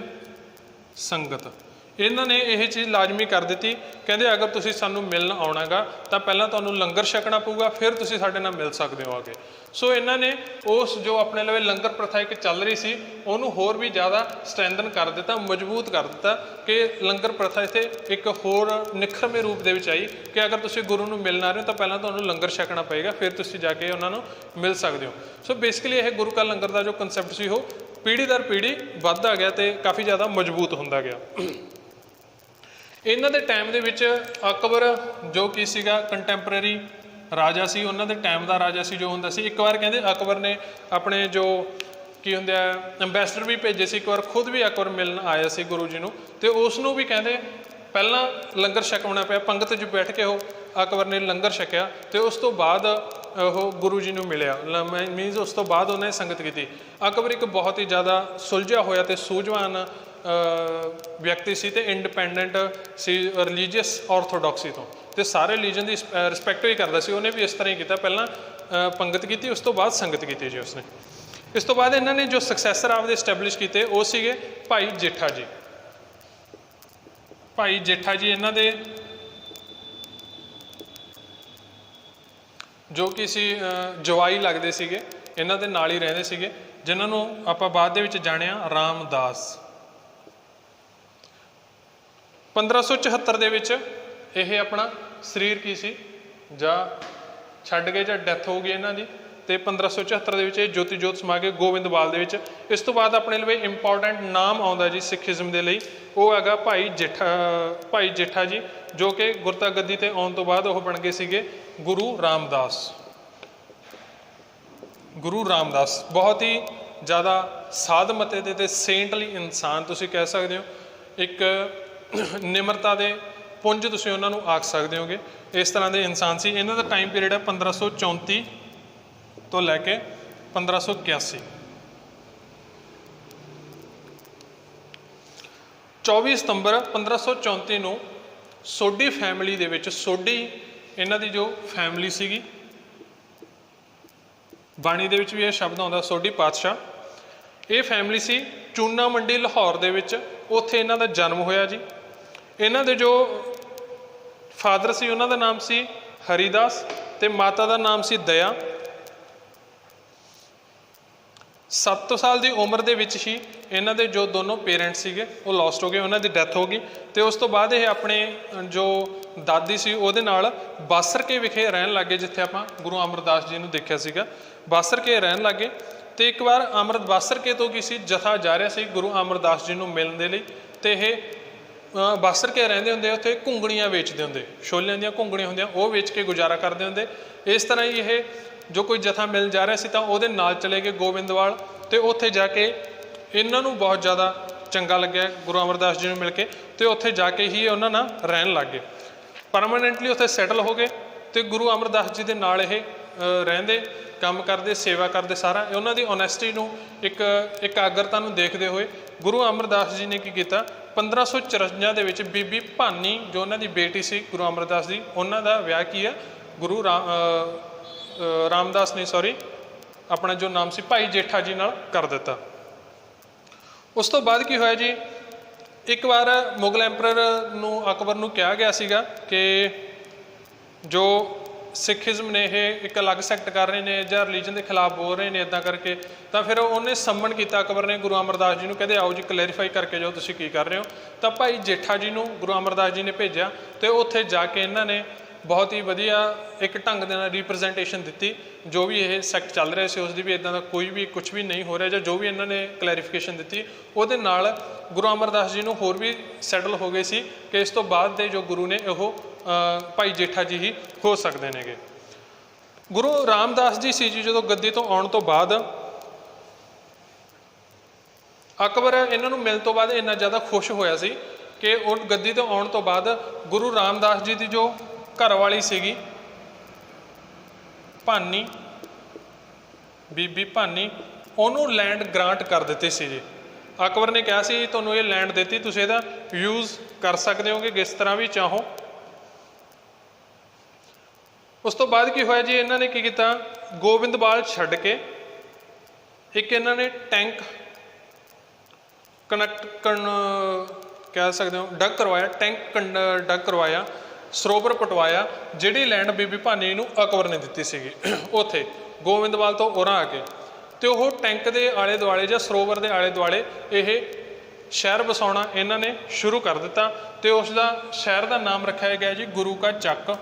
ਸੰਗਤ। ਇਹਨਾਂ ਨੇ ਇਹ ਚੀਜ਼ ਲਾਜ਼ਮੀ ਕਰ ਦਿੱਤੀ, ਕਹਿੰਦੇ ਅਗਰ ਤੁਸੀਂ ਸਾਨੂੰ ਮਿਲਣ ਆਉਣਾ ਗਾ ਤਾਂ ਪਹਿਲਾਂ ਤੁਹਾਨੂੰ ਲੰਗਰ ਛਕਣਾ ਪਊਗਾ, ਫਿਰ ਤੁਸੀਂ ਸਾਡੇ ਨਾਲ ਮਿਲ ਸਕਦੇ ਹੋ ਆ ਕੇ। ਸੋ ਇਹਨਾਂ ਨੇ ਉਸ ਜੋ ਆਪਣੇ ਲਵੇ ਲੰਗਰ ਪ੍ਰਥਾ ਇੱਕ ਚੱਲ ਰਹੀ ਸੀ ਉਹਨੂੰ ਹੋਰ ਵੀ ਜ਼ਿਆਦਾ ਸਟਰੈਂਥਨ ਕਰ ਦਿੱਤਾ, ਮਜ਼ਬੂਤ ਕਰ ਦਿੱਤਾ ਕਿ ਲੰਗਰ ਪ੍ਰਥਾ ਇੱਥੇ ਇੱਕ ਹੋਰ ਨਿਖਰਵੇਂ ਰੂਪ ਦੇ ਵਿੱਚ ਆਈ ਕਿ ਅਗਰ ਤੁਸੀਂ ਗੁਰੂ ਨੂੰ ਮਿਲਣ ਆ ਰਹੇ ਹੋ ਤਾਂ ਪਹਿਲਾਂ ਤੁਹਾਨੂੰ ਲੰਗਰ ਛਕਣਾ ਪਏਗਾ, ਫਿਰ ਤੁਸੀਂ ਜਾ ਕੇ ਉਹਨਾਂ ਨੂੰ ਮਿਲ ਸਕਦੇ ਹੋ। ਸੋ ਬੇਸਿਕਲੀ ਇਹ ਗੁਰੂ ਕਾ ਲੰਗਰ ਦਾ ਜੋ ਕਨਸੈਪਟ ਸੀ ਉਹ ਪੀੜ੍ਹੀ ਦਰ ਪੀੜ੍ਹੀ ਵੱਧਦਾ ਗਿਆ ਅਤੇ ਕਾਫੀ ਜ਼ਿਆਦਾ ਮਜ਼ਬੂਤ ਹੁੰਦਾ ਗਿਆ। ਇਹਨਾਂ ਦੇ ਟਾਈਮ ਦੇ ਵਿੱਚ ਅਕਬਰ ਜੋ ਕੀ ਸੀਗਾ ਕੰਟੈਂਪਰੇਰੀ ਰਾਜਾ ਸੀ, ਉਹਨਾਂ ਦੇ ਟਾਈਮ ਦਾ ਰਾਜਾ ਸੀ ਜੋ ਹੁੰਦਾ ਸੀ। ਇੱਕ ਵਾਰ ਕਹਿੰਦੇ ਅਕਬਰ ਨੇ ਆਪਣੇ ਜੋ ਕੀ ਹੁੰਦੇ ਆ ਅੰਬੈਸਡਰ ਵੀ ਭੇਜੇ ਸੀ, ਇੱਕ ਵਾਰ ਖੁਦ ਵੀ ਅਕਬਰ ਮਿਲਣ ਆਇਆ ਸੀ ਗੁਰੂ ਜੀ ਨੂੰ, ਅਤੇ ਉਸ ਨੂੰ ਵੀ ਕਹਿੰਦੇ ਪਹਿਲਾਂ ਲੰਗਰ ਛਕਾਉਣਾ ਪਿਆ, ਪੰਗਤ 'ਚ ਬੈਠ ਕੇ ਉਹ ਅਕਬਰ ਨੇ ਲੰਗਰ ਛਕਿਆ ਅਤੇ ਉਸ ਤੋਂ ਬਾਅਦ ਉਹ ਗੁਰੂ ਜੀ ਨੂੰ ਮਿਲਿਆ, ਮੀਨਜ਼ ਉਸ ਤੋਂ ਬਾਅਦ ਉਹਨੇ ਸੰਗਤ ਕੀਤੀ। ਅਕਬਰ ਇੱਕ ਬਹੁਤ ਹੀ ਜ਼ਿਆਦਾ ਸੁਲਝਿਆ ਹੋਇਆ ਅਤੇ ਸੂਝਵਾਨ ਵਿਅਕਤੀ ਸੀ ਅਤੇ ਇੰਡੀਪੈਂਡੈਂਟ ਸੀ ਰਿਲੀਜੀਅਸ ਆਰਥੋਡੋਕਸੀ ਤੋਂ, ਅਤੇ ਸਾਰੇ ਰਿਲੀਜਨ ਦੀ ਰਿਸਪੈਕਟ ਵੀ ਕਰਦਾ ਸੀ। ਉਹਨੇ ਵੀ ਇਸ ਤਰ੍ਹਾਂ ਹੀ ਕੀਤਾ, ਪਹਿਲਾਂ ਪੰਗਤ ਕੀਤੀ ਉਸ ਤੋਂ ਬਾਅਦ ਸੰਗਤ ਕੀਤੀ ਜੀ ਉਸਨੇ। ਇਸ ਤੋਂ ਬਾਅਦ ਇਹਨਾਂ ਨੇ ਜੋ ਸਕਸੈਸਰ ਆਪਦੇ ਸਟੈਬਲਿਸ਼ ਕੀਤੇ ਉਹ ਸੀਗੇ ਭਾਈ ਜੇਠਾ ਜੀ। ਭਾਈ ਜੇਠਾ ਜੀ ਇਹਨਾਂ ਦੇ ਜੋ ਕਿ ਸੀ ਜਵਾਈ ਲੱਗਦੇ ਸੀਗੇ, ਇਹਨਾਂ ਦੇ ਨਾਲ ਹੀ ਰਹਿੰਦੇ ਸੀਗੇ, ਜਿਨ੍ਹਾਂ ਨੂੰ ਆਪਾਂ ਬਾਅਦ ਦੇ ਵਿੱਚ ਜਾਣਿਆ ਰਾਮਦਾਸ। 1574 ਦੇ ਵਿੱਚ ਇਹ ਆਪਣਾ ਸਰੀਰ ਕੀ ਸੀ ਜਾਂ ਛੱਡ ਗਏ ਜਾਂ ਡੈਥ ਹੋ ਗਈ ਇਹਨਾਂ ਦੀ, ਅਤੇ 1574 ਦੇ ਵਿੱਚ ਇਹ ਜੋਤੀ ਜੋਤ ਸਮਾ ਕੇ ਗੋਬਿੰਦਵਾਲ ਦੇ ਵਿੱਚ। ਇਸ ਤੋਂ ਬਾਅਦ ਆਪਣੇ ਲਈ ਇੰਪੋਰਟੈਂਟ ਨਾਮ ਆਉਂਦਾ ਜੀ ਸਿੱਖੀਜ਼ਮ ਦੇ ਲਈ, ਉਹ ਹੈਗਾ ਭਾਈ ਜੇਠਾ ਜੀ, ਜੋ ਕਿ ਗੁਰਤਾ ਗੱਦੀ 'ਤੇ ਆਉਣ ਤੋਂ ਬਾਅਦ ਉਹ ਬਣ ਗਏ ਸੀਗੇ ਗੁਰੂ ਰਾਮਦਾਸ। ਗੁਰੂ ਰਾਮਦਾਸ ਬਹੁਤ ਹੀ ਜ਼ਿਆਦਾ ਸਾਧਮਤੇ ਦੇ ਅਤੇ ਸੇਂਟਲੀ ਇਨਸਾਨ ਤੁਸੀਂ ਕਹਿ ਸਕਦੇ ਹੋ, ਇੱਕ ਨਿਮਰਤਾ ਦੇ ਪੁੰਜ ਤੁਸੀਂ ਉਹਨਾਂ ਨੂੰ ਆਖ ਸਕਦੇ ਹੋਗੇ, ਇਸ ਤਰ੍ਹਾਂ ਦੇ ਇਨਸਾਨ ਸੀ। ਇਹਨਾਂ ਦਾ ਟਾਈਮ ਪੀਰੀਅਡ ਹੈ 1534 ਤੋਂ ਲੈ ਕੇ 1581। 24 ਸਤੰਬਰ 1534 ਨੂੰ ਸੋਢੀ ਫੈਮਿਲੀ ਦੇ ਵਿੱਚ, ਸੋਢੀ ਇਹਨਾਂ ਦੀ ਜੋ ਫੈਮਿਲੀ ਸੀਗੀ, ਬਾਣੀ ਦੇ ਵਿੱਚ ਵੀ ਇਹ ਸ਼ਬਦ ਆਉਂਦਾ ਸੋਢੀ ਪਾਤਸ਼ਾਹ, ਇਹ ਫੈਮਿਲੀ ਸੀ ਚੂਨਾ ਮੰਡੀ ਲਾਹੌਰ ਦੇ ਵਿੱਚ, ਉੱਥੇ ਇਹਨਾਂ ਦਾ ਜਨਮ ਹੋਇਆ ਜੀ। ਇਹਨਾਂ ਦੇ ਜੋ ਫਾਦਰ ਸੀ ਉਹਨਾਂ ਦਾ ਨਾਮ ਸੀ ਹਰੀਦਾਸ ਅਤੇ ਮਾਤਾ ਦਾ ਨਾਮ ਸੀ ਦਇਆ। 7 ਸਾਲ ਦੀ ਉਮਰ ਦੇ ਵਿੱਚ ਹੀ ਇਹਨਾਂ ਦੇ ਜੋ ਦੋਨੋਂ ਪੇਰੈਂਟਸ ਸੀਗੇ ਉਹ ਲੋਸਟ ਹੋ ਗਏ, ਉਹਨਾਂ ਦੀ ਡੈਥ ਹੋ ਗਈ, ਅਤੇ ਉਸ ਤੋਂ ਬਾਅਦ ਇਹ ਆਪਣੇ ਜੋ ਦਾਦੀ ਸੀ ਉਹਦੇ ਨਾਲ ਬਾਸਰਕੇ ਵਿਖੇ ਰਹਿਣ ਲੱਗੇ, ਜਿੱਥੇ ਆਪਾਂ ਗੁਰੂ ਅਮਰਦਾਸ ਜੀ ਨੂੰ ਦੇਖਿਆ ਸੀਗਾ, ਬਾਸਰਕੇ ਰਹਿਣ ਲੱਗੇ। ਅਤੇ ਇੱਕ ਵਾਰ ਬਾਸਰਕੇ ਤੋਂ ਕੀ ਸੀ ਜਥਾ ਜਾ ਰਿਹਾ ਸੀ ਗੁਰੂ ਅਮਰਦਾਸ ਜੀ ਨੂੰ ਮਿਲਣ ਦੇ ਲਈ, ਅਤੇ ਇਹ ਬਾਸਰਕੇ ਰਹਿੰਦੇ ਹੁੰਦੇ, ਉੱਥੇ ਘੁੰਗਣੀਆਂ ਵੇਚਦੇ ਹੁੰਦੇ, ਛੋਲਿਆਂ ਦੀਆਂ ਘੁੰਗਣੀਆਂ ਹੁੰਦੀਆਂ, ਉਹ ਵੇਚ ਕੇ ਗੁਜ਼ਾਰਾ ਕਰਦੇ ਹੁੰਦੇ। ਇਸ ਤਰ੍ਹਾਂ ਹੀ ਇਹ ਜੋ ਕੋਈ ਜਥਾ ਮਿਲ ਜਾ ਰਿਹਾ ਸੀ ਤਾਂ ਉਹਦੇ ਨਾਲ ਚਲੇ ਗਏ ਗੋਬਿੰਦਵਾਲ, ਅਤੇ ਉੱਥੇ ਜਾ ਕੇ ਇਹਨਾਂ ਨੂੰ ਬਹੁਤ ਜ਼ਿਆਦਾ ਚੰਗਾ ਲੱਗਿਆ ਗੁਰੂ ਅਮਰਦਾਸ ਜੀ ਨੂੰ ਮਿਲ ਕੇ, ਅਤੇ ਉੱਥੇ ਜਾ ਕੇ ਹੀ ਉਹਨਾਂ ਨਾਲ ਰਹਿਣ ਲੱਗ ਗਏ, ਪਰਮਾਨੈਂਟਲੀ ਉੱਥੇ ਸੈਟਲ ਹੋ ਗਏ। ਅਤੇ ਗੁਰੂ ਅਮਰਦਾਸ ਜੀ ਦੇ ਨਾਲ ਇਹ ਰਹਿੰਦੇ, ਕੰਮ ਕਰਦੇ, ਸੇਵਾ ਕਰਦੇ, ਸਾਰਾ ਉਹਨਾਂ ਦੀ ਓਨੈਸਟੀ ਨੂੰ ਇੱਕ ਇਕਾਗਰਤਾ ਨੂੰ ਦੇਖਦੇ ਹੋਏ ਗੁਰੂ ਅਮਰਦਾਸ ਜੀ ਨੇ ਕੀ ਕੀਤਾ, 1554 ਦੇ ਵਿੱਚ ਬੀਬੀ ਭਾਨੀ ਜੋ ਉਹਨਾਂ ਦੀ ਬੇਟੀ ਸੀ ਗੁਰੂ ਅਮਰਦਾਸ ਦੀ, ਉਹਨਾਂ ਦਾ ਵਿਆਹ ਕੀ ਹੈ ਗੁਰੂ ਰਾਮਦਾਸ ਨੇ ਆਪਣਾ ਜੋ ਨਾਮ ਸੀ ਭਾਈ ਜੇਠਾ ਜੀ ਨਾਲ ਕਰ ਦਿੱਤਾ। ਉਸ ਤੋਂ ਬਾਅਦ ਕੀ ਹੋਇਆ ਜੀ, ਇੱਕ ਵਾਰ ਮੁਗਲ ਐਂਪਰਰ ਨੂੰ ਅਕਬਰ ਨੂੰ ਕਿਹਾ ਗਿਆ ਸੀਗਾ ਕਿ ਜੋ ਸਿੱਖੀਜ਼ਮ ਨੇ ਇਹ ਇੱਕ ਅਲੱਗ ਸੈਕਟ ਕਰ ਰਹੇ ਨੇ ਜਾਂ ਰਿਲੀਜਨ ਦੇ ਖਿਲਾਫ ਬੋਲ ਰਹੇ ਨੇ ਇੱਦਾਂ ਕਰਕੇ, ਤਾਂ ਫਿਰ ਉਹਨੇ ਸੰਮਨ ਕੀਤਾ ਅਕਬਰ ਨੇ ਗੁਰੂ ਅਮਰਦਾਸ ਜੀ ਨੂੰ, ਕਹਿੰਦੇ ਆਓ ਜੀ ਕਲੈਰੀਫਾਈ ਕਰਕੇ ਜਾਓ ਤੁਸੀਂ ਕੀ ਕਰ ਰਹੇ ਹੋ। ਤਾਂ ਭਾਈ ਜੇਠਾ ਜੀ ਨੂੰ ਗੁਰੂ ਅਮਰਦਾਸ ਜੀ ਨੇ ਭੇਜਿਆ, ਅਤੇ ਉੱਥੇ ਜਾ ਕੇ ਇਹਨਾਂ ਨੇ ਬਹੁਤ ਹੀ ਵਧੀਆ ਇੱਕ ਢੰਗ ਦੇ ਨਾਲ ਰਿਪਰੈਜ਼ੈਂਟੇਸ਼ਨ ਦਿੱਤੀ, ਜੋ ਵੀ ਇਹ ਸੈਕਟ ਚੱਲ ਰਿਹਾ ਸੀ ਉਸ ਦੀ ਵੀ ਇੱਦਾਂ ਦਾ ਕੋਈ ਵੀ ਕੁਛ ਵੀ ਨਹੀਂ ਹੋ ਰਿਹਾ, ਜਾਂ ਜੋ ਵੀ ਇਹਨਾਂ ਨੇ ਕਲੈਰੀਫਿਕੇਸ਼ਨ ਦਿੱਤੀ ਉਹਦੇ ਨਾਲ ਗੁਰੂ ਅਮਰਦਾਸ ਜੀ ਨੂੰ ਹੋਰ ਵੀ ਸੈਟਲ ਹੋ ਗਏ ਸੀ ਕਿ ਇਸ ਤੋਂ ਬਾਅਦ ਦੇ ਜੋ ਗੁਰੂ ਨੇ ਉਹ ਭਾਈ ਜੇਠਾ ਜੀ ਹੀ ਹੋ ਸਕਦੇ ਨੇਗੇ। ਗੁਰੂ ਰਾਮਦਾਸ ਜੀ ਸੀ ਜੀ ਜਦੋਂ ਗੱਦੀ ਤੋਂ ਆਉਣ ਤੋਂ ਬਾਅਦ ਅਕਬਰ ਇਹਨਾਂ ਨੂੰ ਮਿਲਣ ਤੋਂ ਬਾਅਦ ਇੰਨਾ ਜ਼ਿਆਦਾ ਖੁਸ਼ ਹੋਇਆ ਸੀ ਕਿ ਉਹ ਗੱਦੀ ਤੋਂ ਆਉਣ ਤੋਂ ਬਾਅਦ ਗੁਰੂ ਰਾਮਦਾਸ ਜੀ ਦੀ ਜੋ ਘਰ ਵਾਲੀ ਸੀਗੀ ਭਾਨੀ, ਬੀਬੀ ਭਾਨੀ, ਉਹਨੂੰ ਲੈਂਡ ਗ੍ਰਾਂਟ ਕਰ ਦਿੱਤੀ ਸੀ ਜੀ, ਅਕਬਰ ਨੇ ਕਿਹਾ ਸੀ ਤੁਹਾਨੂੰ ਇਹ ਲੈਂਡ ਦਿੱਤੀ, ਤੁਸੀਂ ਇਹਦਾ ਯੂਜ਼ ਕਰ ਸਕਦੇ ਹੋਗੇ ਕਿਸ ਤਰ੍ਹਾਂ ਵੀ ਚਾਹੋ। ਉਸ ਤੋਂ ਬਾਅਦ ਕੀ ਹੋਇਆ ਜੀ, ਇਹਨਾਂ ਨੇ ਕੀ ਕੀਤਾ, ਗੋਬਿੰਦਵਾਲ ਛੱਡ ਕੇ ਇੱਕ ਇਹਨਾਂ ਨੇ ਟੈਂਕ ਕਨੈਕਟ ਕਹਿ ਸਕਦੇ ਹੋ ਡਗ ਕਰਵਾਇਆ, ਟੈਂਕ ਡਗ ਕਰਵਾਇਆ, ਸਰੋਵਰ ਪਟਵਾਇਆ, ਜਿਹੜੀ ਲੈਂਡ ਬੀਬੀ ਭਾਨੀ ਨੂੰ ਅਕਬਰ ਨੇ ਦਿੱਤੀ ਸੀਗੀ ਉੱਥੇ ਗੋਬਿੰਦਵਾਲ ਤੋਂ ਉਰਾਂ ਆ ਕੇ। ਤੇ ਉਹ ਟੈਂਕ ਦੇ ਆਲੇ ਦੁਆਲੇ ਜਾਂ ਸਰੋਵਰ ਦੇ ਆਲੇ ਦੁਆਲੇ ਇਹ ਸ਼ਹਿਰ ਵਸਾਉਣਾ ਇਹਨਾਂ ਨੇ ਸ਼ੁਰੂ ਕਰ ਦਿੱਤਾ ਤੇ ਉਸ ਦਾ ਸ਼ਹਿਰ ਦਾ ਨਾਮ ਰੱਖਿਆ ਗਿਆ ਜੀ ਗੁਰੂ ਕਾ ਚੱਕ।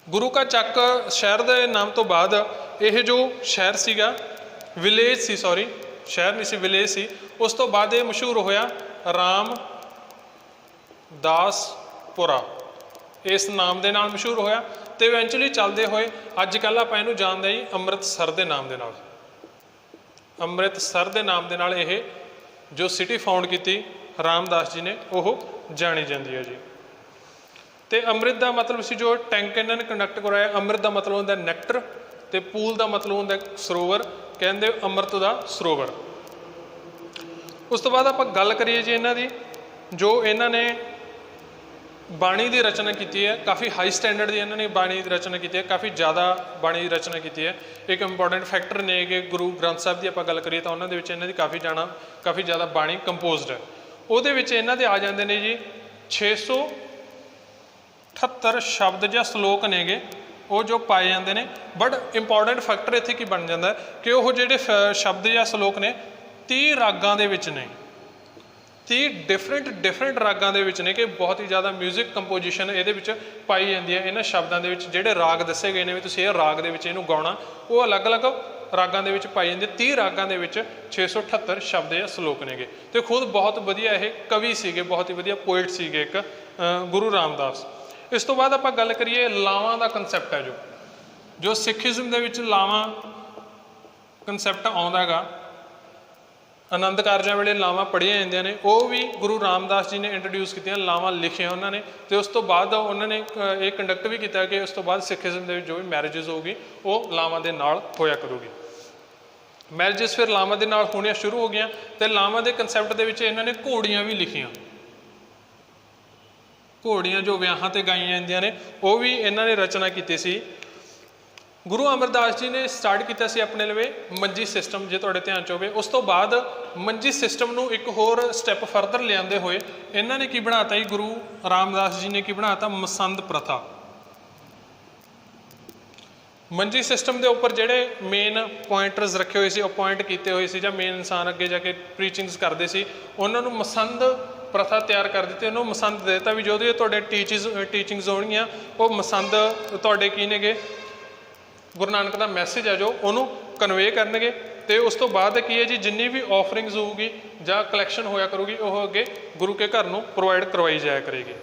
ਗੁਰੂ ਕਾ ਚੱਕ ਸ਼ਹਿਰ ਦੇ ਨਾਮ ਤੋਂ ਬਾਅਦ ਇਹ ਜੋ ਸ਼ਹਿਰ ਸੀਗਾ, ਵਿਲੇਜ ਸੀ, ਸੌਰੀ ਸ਼ਹਿਰ ਨਹੀਂ ਸੀ, ਵਿਲੇਜ ਸੀ। ਉਸ ਤੋਂ ਬਾਅਦ ਇਹ ਮਸ਼ਹੂਰ ਹੋਇਆ ਰਾਮਦਾਸਪੁਰਾ, ਇਸ ਨਾਮ ਦੇ ਨਾਲ ਮਸ਼ਹੂਰ ਹੋਇਆ ਤੇ ਇਵੈਂਚੁਅਲੀ ਚੱਲਦੇ ਹੋਏ ਅੱਜ ਕੱਲ੍ਹ ਆਪਾਂ ਇਹਨੂੰ ਜਾਣਦੇ ਹਾਂ ਜੀ ਅੰਮ੍ਰਿਤਸਰ ਦੇ ਨਾਮ ਦੇ ਨਾਲ। ਅੰਮ੍ਰਿਤਸਰ ਦੇ ਨਾਮ ਦੇ ਨਾਲ ਇਹ ਜੋ ਸਿਟੀ ਫਾਊਂਡ ਕੀਤੀ ਰਾਮਦਾਸ ਜੀ ਨੇ ਉਹ ਜਾਣੀ ਜਾਂਦੀ ਹੈ ਜੀ। ਤੇ ਅੰਮ੍ਰਿਤ ਦਾ ਮਤਲਬ ਸੀ ਜੋ ਟੈਂਕ ਇਹਨਾਂ ਨੇ ਕੰਡਕਟ ਕਰਾਇਆ, ਅੰਮ੍ਰਿਤ ਦਾ ਮਤਲਬ ਹੁੰਦਾ ਨੈਕਟਰ ਤੇ ਪੂਲ ਦਾ ਮਤਲਬ ਹੁੰਦਾ ਸਰੋਵਰ, ਕਹਿੰਦੇ ਅੰਮ੍ਰਿਤ ਦਾ ਸਰੋਵਰ। ਉਸ ਤੋਂ ਬਾਅਦ ਆਪਾਂ ਗੱਲ ਕਰੀਏ ਜੀ ਇਹਨਾਂ ਦੀ, ਜੋ ਇਹਨਾਂ ਨੇ ਬਾਣੀ ਦੀ ਰਚਨਾ ਕੀਤੀ ਹੈ, ਕਾਫੀ ਹਾਈ ਸਟੈਂਡਰਡ ਦੀ ਇਹਨਾਂ ਨੇ ਬਾਣੀ ਦੀ ਰਚਨਾ ਕੀਤੀ ਹੈ, ਕਾਫੀ ਜ਼ਿਆਦਾ ਬਾਣੀ ਦੀ ਰਚਨਾ ਕੀਤੀ ਹੈ। ਇੱਕ ਇੰਪੋਰਟੈਂਟ ਫੈਕਟਰ ਨੇ ਕਿ ਗੁਰੂ ਗ੍ਰੰਥ ਸਾਹਿਬ ਦੀ ਆਪਾਂ ਗੱਲ ਕਰੀਏ ਤਾਂ ਉਹਨਾਂ ਦੇ ਵਿੱਚ ਇਹਨਾਂ ਦੀ ਕਾਫੀ ਜ਼ਿਆਦਾ ਬਾਣੀ ਕੰਪੋਜ਼ਡ ਹੈ। ਉਹਦੇ ਵਿੱਚ ਇਹਨਾਂ ਦੇ ਆ ਜਾਂਦੇ ਨੇ ਜੀ 678 ਸ਼ਬਦ ਜਾਂ ਸ਼ਲੋਕ ਨੇਗੇ ਉਹ ਜੋ ਪਾਏ ਜਾਂਦੇ ਨੇ। ਬਟ ਇੰਪੋਰਟੈਂਟ ਫੈਕਟਰ ਇੱਥੇ ਕੀ ਬਣ ਜਾਂਦਾ ਕਿ ਉਹ ਜਿਹੜੇ ਸ਼ਬਦ ਜਾਂ ਸ਼ਲੋਕ ਨੇ 30 ਰਾਗਾਂ ਦੇ ਵਿੱਚ ਨੇ, 30 ਡਿਫਰੈਂਟ ਰਾਗਾਂ ਦੇ ਵਿੱਚ ਨੇ, ਕਿ ਬਹੁਤ ਹੀ ਜ਼ਿਆਦਾ ਮਿਊਜ਼ਿਕ ਕੰਪੋਜੀਸ਼ਨ ਇਹਦੇ ਵਿੱਚ ਪਾਈ ਜਾਂਦੀ ਹੈ ਇਹਨਾਂ ਸ਼ਬਦਾਂ ਦੇ ਵਿੱਚ। ਜਿਹੜੇ ਰਾਗ ਦੱਸੇ ਗਏ ਨੇ ਵੀ ਤੁਸੀਂ ਇਹ ਰਾਗ ਦੇ ਵਿੱਚ ਇਹਨੂੰ ਗਾਉਣਾ, ਉਹ ਅਲੱਗ-ਅਲੱਗ ਰਾਗਾਂ ਦੇ ਵਿੱਚ ਪਾਈ ਜਾਂਦੀ ਹੈ। 30 ਰਾਗਾਂ ਦੇ ਵਿੱਚ 678 ਸ਼ਬਦ ਜਾਂ ਸ਼ਲੋਕ ਨੇਗੇ ਤੇ ਖੁਦ ਬਹੁਤ ਵਧੀਆ ਇਹ ਕਵੀ ਸੀਗੇ, ਬਹੁਤ ਹੀ ਵਧੀਆ ਪੋਇਟ ਸੀਗੇ ਇੱਕ ਗੁਰੂ ਰਾਮਦਾਸ। ਇਸ ਤੋਂ ਬਾਅਦ ਆਪਾਂ ਗੱਲ ਕਰੀਏ ਲਾਵਾਂ ਦਾ ਕੰਸੈਪਟ ਹੈ ਜੋ ਸਿੱਖੀਜ਼ਮ ਦੇ ਵਿੱਚ ਲਾਵਾਂ ਕੰਸੈਪਟ ਆਉਂਦਾ ਹੈਗਾ। ਆਨੰਦ ਕਾਰਜਾਂ ਵੇਲੇ ਲਾਵਾਂ ਪੜ੍ਹੀਆਂ ਜਾਂਦੀਆਂ ਨੇ, ਉਹ ਵੀ ਗੁਰੂ ਰਾਮਦਾਸ ਜੀ ਨੇ ਇੰਟਰੋਡਿਊਸ ਕੀਤੀਆਂ, ਲਾਵਾਂ ਲਿਖੀਆਂ ਉਹਨਾਂ ਨੇ। ਤੇ ਉਸ ਤੋਂ ਬਾਅਦ ਉਹਨਾਂ ਨੇ ਇਹ ਕੰਡਕਟ ਵੀ ਕੀਤਾ ਕਿ ਉਸ ਤੋਂ ਬਾਅਦ ਸਿੱਖੀਜ਼ਮ ਦੇ ਵਿੱਚ ਜੋ ਵੀ ਮੈਰਿਜਸ ਹੋਊਗੀ ਉਹ ਲਾਵਾਂ ਦੇ ਨਾਲ ਹੋਇਆ ਕਰੂਗੀ। ਮੈਰਿਜਸ ਫਿਰ ਲਾਵਾਂ ਦੇ ਨਾਲ ਹੋਣੀਆਂ ਸ਼ੁਰੂ ਹੋ ਗਈਆਂ ਤੇ ਲਾਵਾਂ ਦੇ ਕੰਸੈਪਟ ਦੇ ਵਿੱਚ ਇਹਨਾਂ ਨੇ ਘੋੜੀਆਂ ਵੀ ਲਿਖੀਆਂ। ਘੋੜੀਆਂ ਜੋ ਵਿਆਹਾਂ ਤੇ ਗਾਈਆਂ ਜਾਂਦੀਆਂ ਨੇ ਉਹ ਵੀ ਇਹਨਾਂ ਨੇ ਰਚਨਾ ਕੀਤੀ ਸੀ। ਗੁਰੂ ਅਮਰਦਾਸ ਜੀ ਨੇ ਸਟਾਰਟ ਕੀਤਾ ਸੀ ਆਪਣੇ ਲਵੇ ਮੰਜੀ ਸਿਸਟਮ, ਜੇ ਤੁਹਾਡੇ ਧਿਆਨ 'ਚ ਹੋਵੇ। ਉਸ ਤੋਂ ਬਾਅਦ ਮੰਜੀ ਸਿਸਟਮ ਨੂੰ ਇੱਕ ਹੋਰ ਸਟੈਪ ਫਰਦਰ ਲਿਆਂਦੇ ਹੋਏ ਇਹਨਾਂ ਨੇ ਕੀ ਬਣਾਤਾ ਜੀ, ਗੁਰੂ ਰਾਮਦਾਸ ਜੀ ਨੇ ਕੀ ਬਣਾਤਾ, ਮਸੰਦ ਪ੍ਰਥਾ। ਮੰਜੀ ਸਿਸਟਮ ਦੇ ਉੱਪਰ ਜਿਹੜੇ ਮੇਨ ਪੁਆਇੰਟਰਸ ਰੱਖੇ ਹੋਏ ਸੀ, ਅਪੁਆਇੰਟ ਕੀਤੇ ਹੋਏ ਸੀ ਜਾਂ ਮੇਨ ਇਨਸਾਨ ਅੱਗੇ ਜਾ ਕੇ ਪ੍ਰੀਚਿੰਗਸ ਕਰਦੇ ਸੀ, ਉਹਨਾਂ ਨੂੰ ਮਸੰਦ ਪ੍ਰਥਾ ਤਿਆਰ ਕਰ ਦਿੱਤੀ, ਉਹਨੂੰ ਮਸੰਦ ਦੇ ਦਿੱਤਾ ਵੀ ਜੋ ਵੀ ਤੁਹਾਡੇ ਟੀਚਿੰਗਸ ਹੋਣਗੀਆਂ ਉਹ ਮਸੰਦ ਤੁਹਾਡੇ ਕੀ ਨੇਗੇ, ਗੁਰੂ ਨਾਨਕ ਦਾ ਮੈਸੇਜ ਹੈ ਜੋ ਉਹਨੂੰ ਕਨਵੇ ਕਰਨਗੇ। ਤੇ ਉਸ ਤੋਂ ਬਾਅਦ ਕੀ ਹੈ ਜੀ, ਜਿੰਨੀ ਵੀ ਆਫਰਿੰਗਸ ਹੋਊਗੀ ਜਾਂ ਕਲੈਕਸ਼ਨ ਹੋਇਆ ਕਰੂਗੀ ਉਹ ਅੱਗੇ ਗੁਰੂ ਕੇ ਘਰ ਨੂੰ ਪ੍ਰੋਵਾਈਡ ਕਰਵਾਈ ਜਾਇਆ ਕਰੇਗੀ।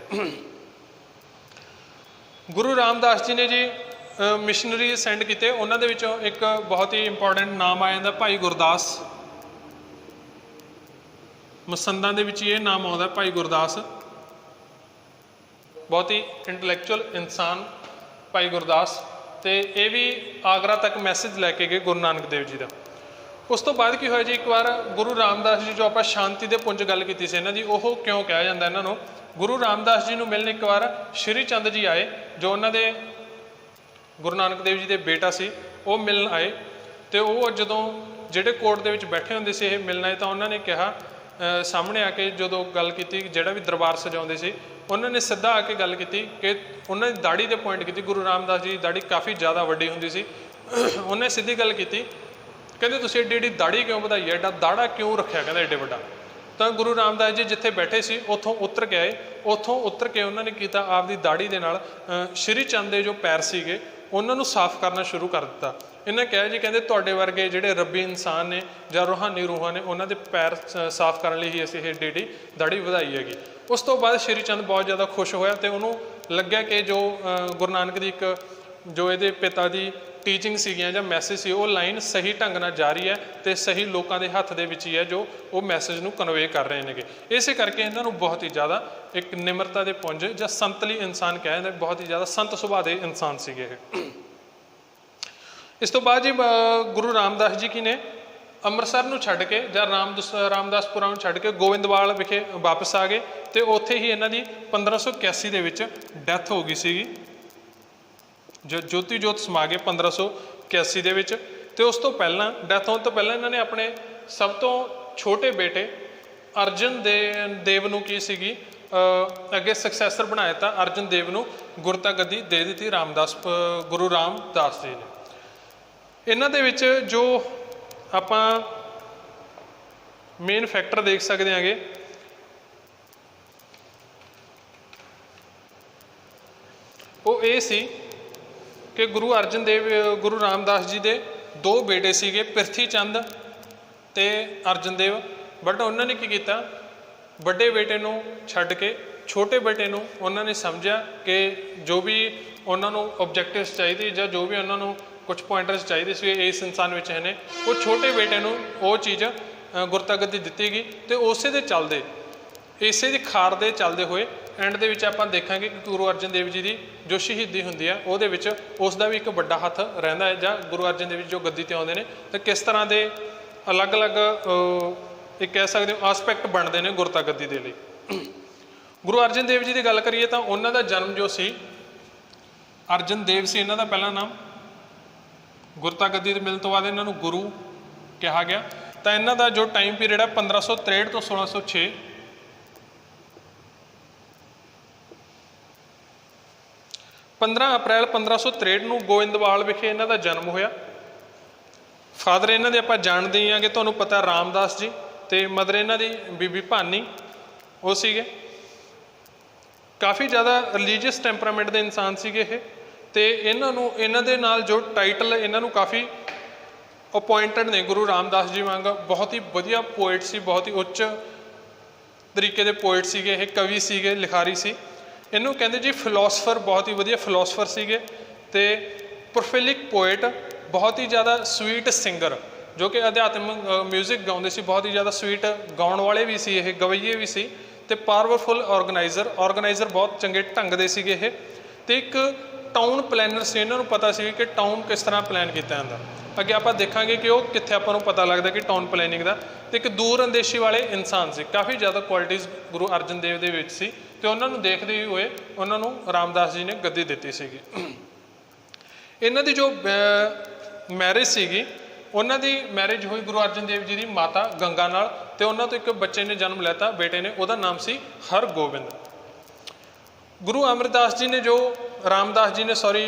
ਗੁਰੂ ਰਾਮਦਾਸ ਜੀ ਨੇ ਜੀ ਮਿਸ਼ਨਰੀ ਸੈਂਡ ਕੀਤੇ, ਉਹਨਾਂ ਦੇ ਵਿੱਚੋਂ ਇੱਕ ਬਹੁਤ ਹੀ ਇੰਪੋਰਟੈਂਟ ਨਾਮ ਆ ਜਾਂਦਾ ਭਾਈ ਗੁਰਦਾਸ। ਮਸੰਦਾਂ ਦੇ ਵਿੱਚ ਇਹ ਨਾਮ ਆਉਂਦਾ ਭਾਈ ਗੁਰਦਾਸ, ਬਹੁਤ ਹੀ ਇੰਟੈਲੈਕਚੁਅਲ ਇਨਸਾਨ ਭਾਈ ਗੁਰਦਾਸ। ਤੇ ਇਹ ਵੀ ਆਗਰਾ ਤੱਕ ਮੈਸੇਜ ਲੈ ਕੇ ਗਏ ਗੁਰੂ ਨਾਨਕ ਦੇਵ ਜੀ ਦਾ। ਉਸ ਤੋਂ ਬਾਅਦ ਕੀ ਹੋਇਆ ਜੀ, ਇੱਕ ਵਾਰ ਗੁਰੂ ਰਾਮਦਾਸ ਜੀ, ਜੋ ਆਪਾਂ ਸ਼ਾਂਤੀ ਦੇ ਪੁੰਜ ਗੱਲ ਕੀਤੀ ਸੀ ਇਹਨਾਂ ਦੀ, ਉਹ ਕਿਉਂ ਕਿਹਾ ਜਾਂਦਾ ਇਹਨਾਂ ਨੂੰ, ਗੁਰੂ ਰਾਮਦਾਸ ਜੀ ਨੂੰ ਮਿਲਣ ਇੱਕ ਵਾਰ ਸ਼੍ਰੀ ਚੰਦ ਜੀ ਆਏ, ਜੋ ਉਹਨਾਂ ਦੇ ਗੁਰੂ ਨਾਨਕ ਦੇਵ ਜੀ ਦੇ ਬੇਟਾ ਸੀ, ਉਹ ਮਿਲਣ ਆਏ। ਤੇ ਉਹ ਜਦੋਂ ਜਿਹੜੇ ਕੋਰਟ ਦੇ ਵਿੱਚ ਬੈਠੇ ਹੁੰਦੇ ਸੀ ਇਹ ਮਿਲਣ ਆਏ ਤਾਂ ਉਹਨਾਂ ਨੇ ਕਿਹਾ, ਸਾਹਮਣੇ ਆ ਕੇ ਜਦੋਂ ਗੱਲ ਕੀਤੀ, ਜਿਹੜਾ ਵੀ ਦਰਬਾਰ ਸਜਾਉਂਦੇ ਸੀ ਉਹਨਾਂ ਨੇ ਸਿੱਧਾ ਆ ਕੇ ਗੱਲ ਕੀਤੀ ਕਿ ਉਹਨਾਂ ਦੀ ਦਾੜੀ 'ਤੇ ਪੁਆਇੰਟ ਕੀਤੀ। ਗੁਰੂ ਰਾਮਦਾਸ ਜੀ ਦੀ ਦਾੜੀ ਕਾਫੀ ਜ਼ਿਆਦਾ ਵੱਡੀ ਹੁੰਦੀ ਸੀ। ਉਹਨੇ ਸਿੱਧੀ ਗੱਲ ਕੀਤੀ, ਕਹਿੰਦੇ ਤੁਸੀਂ ਏਡੀ ਏਡੀ ਦਾੜੀ ਕਿਉਂ ਵਧਾਈ ਹੈ, ਏਡਾ ਦਾੜਾ ਕਿਉਂ ਰੱਖਿਆ, ਕਹਿੰਦਾ ਏਡੇ ਵੱਡਾ। ਤਾਂ ਗੁਰੂ ਰਾਮਦਾਸ ਜੀ ਜਿੱਥੇ ਬੈਠੇ ਸੀ ਉੱਥੋਂ ਉਤਰ ਕੇ ਆਏ, ਉੱਥੋਂ ਉਤਰ ਕੇ ਉਹਨਾਂ ਨੇ ਕੀਤਾ ਆਪਦੀ ਦਾੜੀ ਦੇ ਨਾਲ ਸ਼੍ਰੀ ਚੰਦ ਦੇ ਜੋ ਪੈਰ ਸੀਗੇ ਉਹਨਾਂ ਨੂੰ ਸਾਫ਼ ਕਰਨਾ ਸ਼ੁਰੂ ਕਰ ਦਿੱਤਾ। ਇਹਨਾਂ ਕਿਹਾ ਜੀ, ਕਹਿੰਦੇ ਤੁਹਾਡੇ ਵਰਗੇ ਜਿਹੜੇ ਰੱਬੀ ਇਨਸਾਨ ਨੇ ਜਾਂ ਰੂਹਾਨੀ ਰੂਹਾਂ ਨੇ ਉਹਨਾਂ ਦੇ ਪੈਰ ਸਾਫ਼ ਕਰਨ ਲਈ ਹੀ ਅਸੀਂ ਇਹ ਏਡੀ ਦਾੜੀ ਵਧਾਈ ਹੈਗੀ। ਉਸ ਤੋਂ ਬਾਅਦ ਸ਼੍ਰੀ ਚੰਦ ਬਹੁਤ ਜ਼ਿਆਦਾ ਖੁਸ਼ ਹੋਇਆ ਤੇ ਉਹਨੂੰ ਲੱਗਿਆ ਕਿ ਜੋ ਗੁਰੂ ਨਾਨਕ ਦੀ ਇੱਕ ਜੋ ਇਹਦੇ ਪਿਤਾ ਦੀ ਟੀਚਿੰਗ ਸੀਗੀਆਂ ਜਾਂ ਮੈਸੇਜ ਸੀ ਉਹ ਲਾਈਨ ਸਹੀ ਢੰਗ ਨਾਲ ਜਾਰੀ ਹੈ ਤੇ ਸਹੀ ਲੋਕਾਂ ਦੇ ਹੱਥ ਦੇ ਵਿੱਚ ਹੀ ਹੈ ਜੋ ਉਹ ਮੈਸੇਜ ਨੂੰ ਕਨਵੇ ਕਰ ਰਹੇ ਨੇਗੇ। ਇਸੇ ਕਰਕੇ ਇਹਨਾਂ ਨੂੰ ਬਹੁਤ ਹੀ ਜ਼ਿਆਦਾ ਇੱਕ ਨਿਮਰਤਾ ਦੇ ਪੁੰਜ ਜਾਂ ਸੰਤਲੀ ਇਨਸਾਨ ਕਿਹਾ ਜਾਂਦਾ, ਬਹੁਤ ਹੀ ਜ਼ਿਆਦਾ ਸੰਤ ਸੁਭਾਅ ਦੇ ਇਨਸਾਨ ਸੀਗੇ ਇਹ। ਇਸ ਤੋਂ ਬਾਅਦ ਜੀ ਗੁਰੂ ਰਾਮਦਾਸ ਜੀ ਕੀ ਨੇ ਅੰਮ੍ਰਿਤਸਰ ਨੂੰ ਛੱਡ ਕੇ ਜਾਂ ਰਾਮਦਾਸਪੁਰਾ ਨੂੰ ਛੱਡ ਕੇ ਗੋਇੰਦਵਾਲ ਵਿਖੇ ਵਾਪਸ ਆ ਗਏ ਅਤੇ ਉੱਥੇ ਹੀ ਇਹਨਾਂ ਦੀ 1581 ਦੇ ਵਿੱਚ ਡੈਥ ਹੋ ਗਈ ਸੀਗੀ। ਜੋਤੀ ਜੋਤ ਸਮਾ ਗਏ 1581 ਦੇ ਵਿੱਚ। ਅਤੇ ਉਸ ਤੋਂ ਪਹਿਲਾਂ ਡੈਥ ਹੋਣ ਤੋਂ ਪਹਿਲਾਂ ਇਹਨਾਂ ਨੇ ਆਪਣੇ ਸਭ ਤੋਂ ਛੋਟੇ ਬੇਟੇ ਅਰਜਨ ਦੇਵ ਨੂੰ ਕੀ ਸੀਗੀ ਅੱਗੇ ਸਕਸੈਸਰ ਬਣਾਇਆ ਤਾਂ ਅਰਜਨ ਦੇਵ ਨੂੰ ਗੁਰਤਾ ਗੱਦੀ ਦੇ ਦਿੱਤੀ ਗੁਰੂ ਰਾਮਦਾਸ ਜੀ ਨੇ। ਇਹਨਾਂ ਦੇ ਵਿੱਚ ਜੋ ਆਪਾਂ ਮੇਨ ਫੈਕਟਰ ਦੇਖ ਸਕਦੇ ਹਾਂਗੇ ਉਹ ਇਹ ਸੀ ਕਿ ਗੁਰੂ ਰਾਮਦਾਸ ਜੀ ਦੇ ਦੋ ਬੇਟੇ ਸੀਗੇ, ਪ੍ਰਿਥੀ ਚੰਦ ਤੇ ਅਰਜਨ ਦੇਵ। ਬਟ ਉਹਨਾਂ ਨੇ ਕੀ ਕੀਤਾ, ਵੱਡੇ ਬੇਟੇ ਨੂੰ ਛੱਡ ਕੇ ਛੋਟੇ ਬੇਟੇ ਨੂੰ ਉਹਨਾਂ ਨੇ ਸਮਝਿਆ ਕਿ ਜੋ ਵੀ ਉਹਨਾਂ ਨੂੰ ਓਬਜੈਕਟਿਵਸ ਚਾਹੀਦੇ ਜਾਂ ਜੋ ਵੀ ਉਹਨਾਂ ਨੂੰ ਕੁਝ ਪੁਆਇੰਟਰਸ ਚਾਹੀਦੇ ਸੀ ਇਸ ਇਨਸਾਨ ਵਿੱਚ ਨੇ, ਉਹ ਛੋਟੇ ਬੇਟੇ ਨੂੰ ਉਹ ਚੀਜ਼ ਗੁਰਤਾ ਗੱਦੀ ਦਿੱਤੀ ਗਈ। ਅਤੇ ਉਸੇ ਦੇ ਚੱਲਦੇ ਇਸੇ ਦੀ ਖਾਰ ਦੇ ਚੱਲਦੇ ਹੋਏ ਐਂਡ ਦੇ ਵਿੱਚ ਆਪਾਂ ਦੇਖਾਂਗੇ ਕਿ ਗੁਰੂ ਅਰਜਨ ਦੇਵ ਜੀ ਦੀ ਜੋ ਸ਼ਹੀਦੀ ਹੁੰਦੀ ਹੈ ਉਹਦੇ ਵਿੱਚ ਉਸ ਦਾ ਵੀ ਇੱਕ ਵੱਡਾ ਹੱਥ ਰਹਿੰਦਾ ਹੈ, ਜਾਂ ਗੁਰੂ ਅਰਜਨ ਦੇਵ ਜੀ ਜੋ ਗੱਦੀ 'ਤੇ ਆਉਂਦੇ ਨੇ ਤਾਂ ਕਿਸ ਤਰ੍ਹਾਂ ਦੇ ਅਲੱਗ-ਅਲੱਗ ਇੱਕ ਕਹਿ ਸਕਦੇ ਹੋ ਆਸਪੈਕਟ ਬਣਦੇ ਨੇ ਗੁਰਤਾ ਗੱਦੀ ਦੇ ਲਈ। ਗੁਰੂ ਅਰਜਨ ਦੇਵ ਜੀ ਦੀ ਗੱਲ ਕਰੀਏ ਤਾਂ ਉਹਨਾਂ ਦਾ ਜਨਮ ਜੋ ਸੀ ਅਰਜਨ ਦੇਵ ਸੀ ਇਹਨਾਂ ਦਾ ਪਹਿਲਾ ਨਾਮ। ਗੁਰਤਾ ਗੱਦੀ ਦੇ ਮਿਲਣ ਤੋਂ ਬਾਅਦ ਇਹਨਾਂ ਨੂੰ ਗੁਰੂ ਕਿਹਾ ਗਿਆ। ਤਾਂ ਇਹਨਾਂ ਦਾ ਜੋ ਟਾਈਮ ਪੀਰੀਅਡ ਹੈ 1563 ਤੋਂ 1606, 15 ਅਪ੍ਰੈਲ 1563 ਨੂੰ ਗੋਇੰਦਵਾਲ ਵਿਖੇ ਇਹਨਾਂ ਦਾ ਜਨਮ ਹੋਇਆ। ਫਾਦਰ ਇਹਨਾਂ ਦੇ ਆਪਾਂ ਜਾਣਦੇ ਹੀ ਹਾਂ ਕਿ ਤੁਹਾਨੂੰ ਪਤਾ ਰਾਮਦਾਸ ਜੀ, ਅਤੇ ਮਦਰ ਇਹਨਾਂ ਦੀ ਬੀਬੀ ਭਾਨੀ ਉਹ ਸੀਗੇ। ਕਾਫੀ ਜ਼ਿਆਦਾ ਰਿਲੀਜੀਅਸ ਟੈਂਪਰਾਮੈਂਟ ਦੇ ਇਨਸਾਨ ਸੀਗੇ ਇਹ। ਅਤੇ ਇਹਨਾਂ ਦੇ ਨਾਲ ਜੋ ਟਾਈਟਲ ਇਹਨਾਂ ਨੂੰ ਕਾਫੀ ਅਪੁਆਇੰਟਡ ਨੇ ਗੁਰੂ ਰਾਮਦਾਸ ਜੀ ਵਾਂਗ। ਬਹੁਤ ਹੀ ਵਧੀਆ ਪੋਇਟ ਸੀ, ਬਹੁਤ ਹੀ ਉੱਚ ਤਰੀਕੇ ਦੇ ਪੋਇਟ ਸੀਗੇ ਇਹ, ਕਵੀ ਸੀਗੇ, ਲਿਖਾਰੀ ਸੀ। ਇਹਨੂੰ ਕਹਿੰਦੇ ਜੀ ਫਿਲੋਸਫਰ, ਬਹੁਤ ਹੀ ਵਧੀਆ ਫਿਲੋਸਫਰ ਸੀਗੇ। ਅਤੇ ਪ੍ਰੋਫਿਲਿਕ ਪੋਇਟ, ਬਹੁਤ ਹੀ ਜ਼ਿਆਦਾ ਸਵੀਟ ਸਿੰਗਰ, ਜੋ ਕਿ ਅਧਿਆਤਮਿਕ ਮਿਊਜ਼ਿਕ ਗਾਉਂਦੇ ਸੀ, ਬਹੁਤ ਹੀ ਜ਼ਿਆਦਾ ਸਵੀਟ ਗਾਉਣ ਵਾਲੇ ਵੀ ਸੀ ਇਹ, ਗਵਈਏ ਵੀ ਸੀ। ਅਤੇ ਪਾਵਰਫੁਲ ਆਰਗੇਨਾਈਜ਼ਰ ਬਹੁਤ ਚੰਗੇ ਢੰਗ ਦੇ ਸੀਗੇ ਇਹ। ਅਤੇ ਇੱਕ ਟਾਊਨ ਪਲੈਨਰ ਸੀ, ਇਹਨਾਂ ਨੂੰ ਪਤਾ ਸੀ ਕਿ ਟਾਊਨ ਕਿਸ ਤਰ੍ਹਾਂ ਪਲਾਨ ਕੀਤਾ ਜਾਂਦਾ। ਅੱਗੇ ਆਪਾਂ ਦੇਖਾਂਗੇ ਕਿ ਉਹ ਕਿੱਥੇ ਆਪਾਂ ਨੂੰ ਪਤਾ ਲੱਗਦਾ ਕਿ ਟਾਊਨ ਪਲੈਨਿੰਗ ਦਾ। ਅਤੇ ਇੱਕ ਦੂਰ ਅੰਦੇਸ਼ੀ ਵਾਲੇ ਇਨਸਾਨ ਸੀ। ਕਾਫੀ ਜ਼ਿਆਦਾ ਕੁਆਲਿਟੀਜ਼ ਗੁਰੂ ਅਰਜਨ ਦੇਵ ਦੇ ਵਿੱਚ ਸੀ, ਅਤੇ ਉਹਨਾਂ ਨੂੰ ਦੇਖਦੇ ਹੋਏ ਉਹਨਾਂ ਨੂੰ ਰਾਮਦਾਸ ਜੀ ਨੇ ਗੱਦੀ ਦਿੱਤੀ ਸੀਗੀ। ਇਹਨਾਂ ਦੀ ਜੋ ਮੈਰਿਜ ਸੀਗੀ, ਉਹਨਾਂ ਦੀ ਮੈਰਿਜ ਹੋਈ ਗੁਰੂ ਅਰਜਨ ਦੇਵ ਜੀ ਦੀ ਮਾਤਾ ਗੰਗਾ ਨਾਲ, ਅਤੇ ਉਹਨਾਂ ਤੋਂ ਇੱਕ ਬੱਚੇ ਨੇ ਜਨਮ ਲੈਤਾ, ਬੇਟੇ ਨੇ, ਉਹਦਾ ਨਾਮ ਸੀ ਹਰਗੋਬਿੰਦ। ਗੁਰੂ ਅਮਰਦਾਸ ਜੀ ਨੇ ਰਾਮਦਾਸ ਜੀ ਨੇ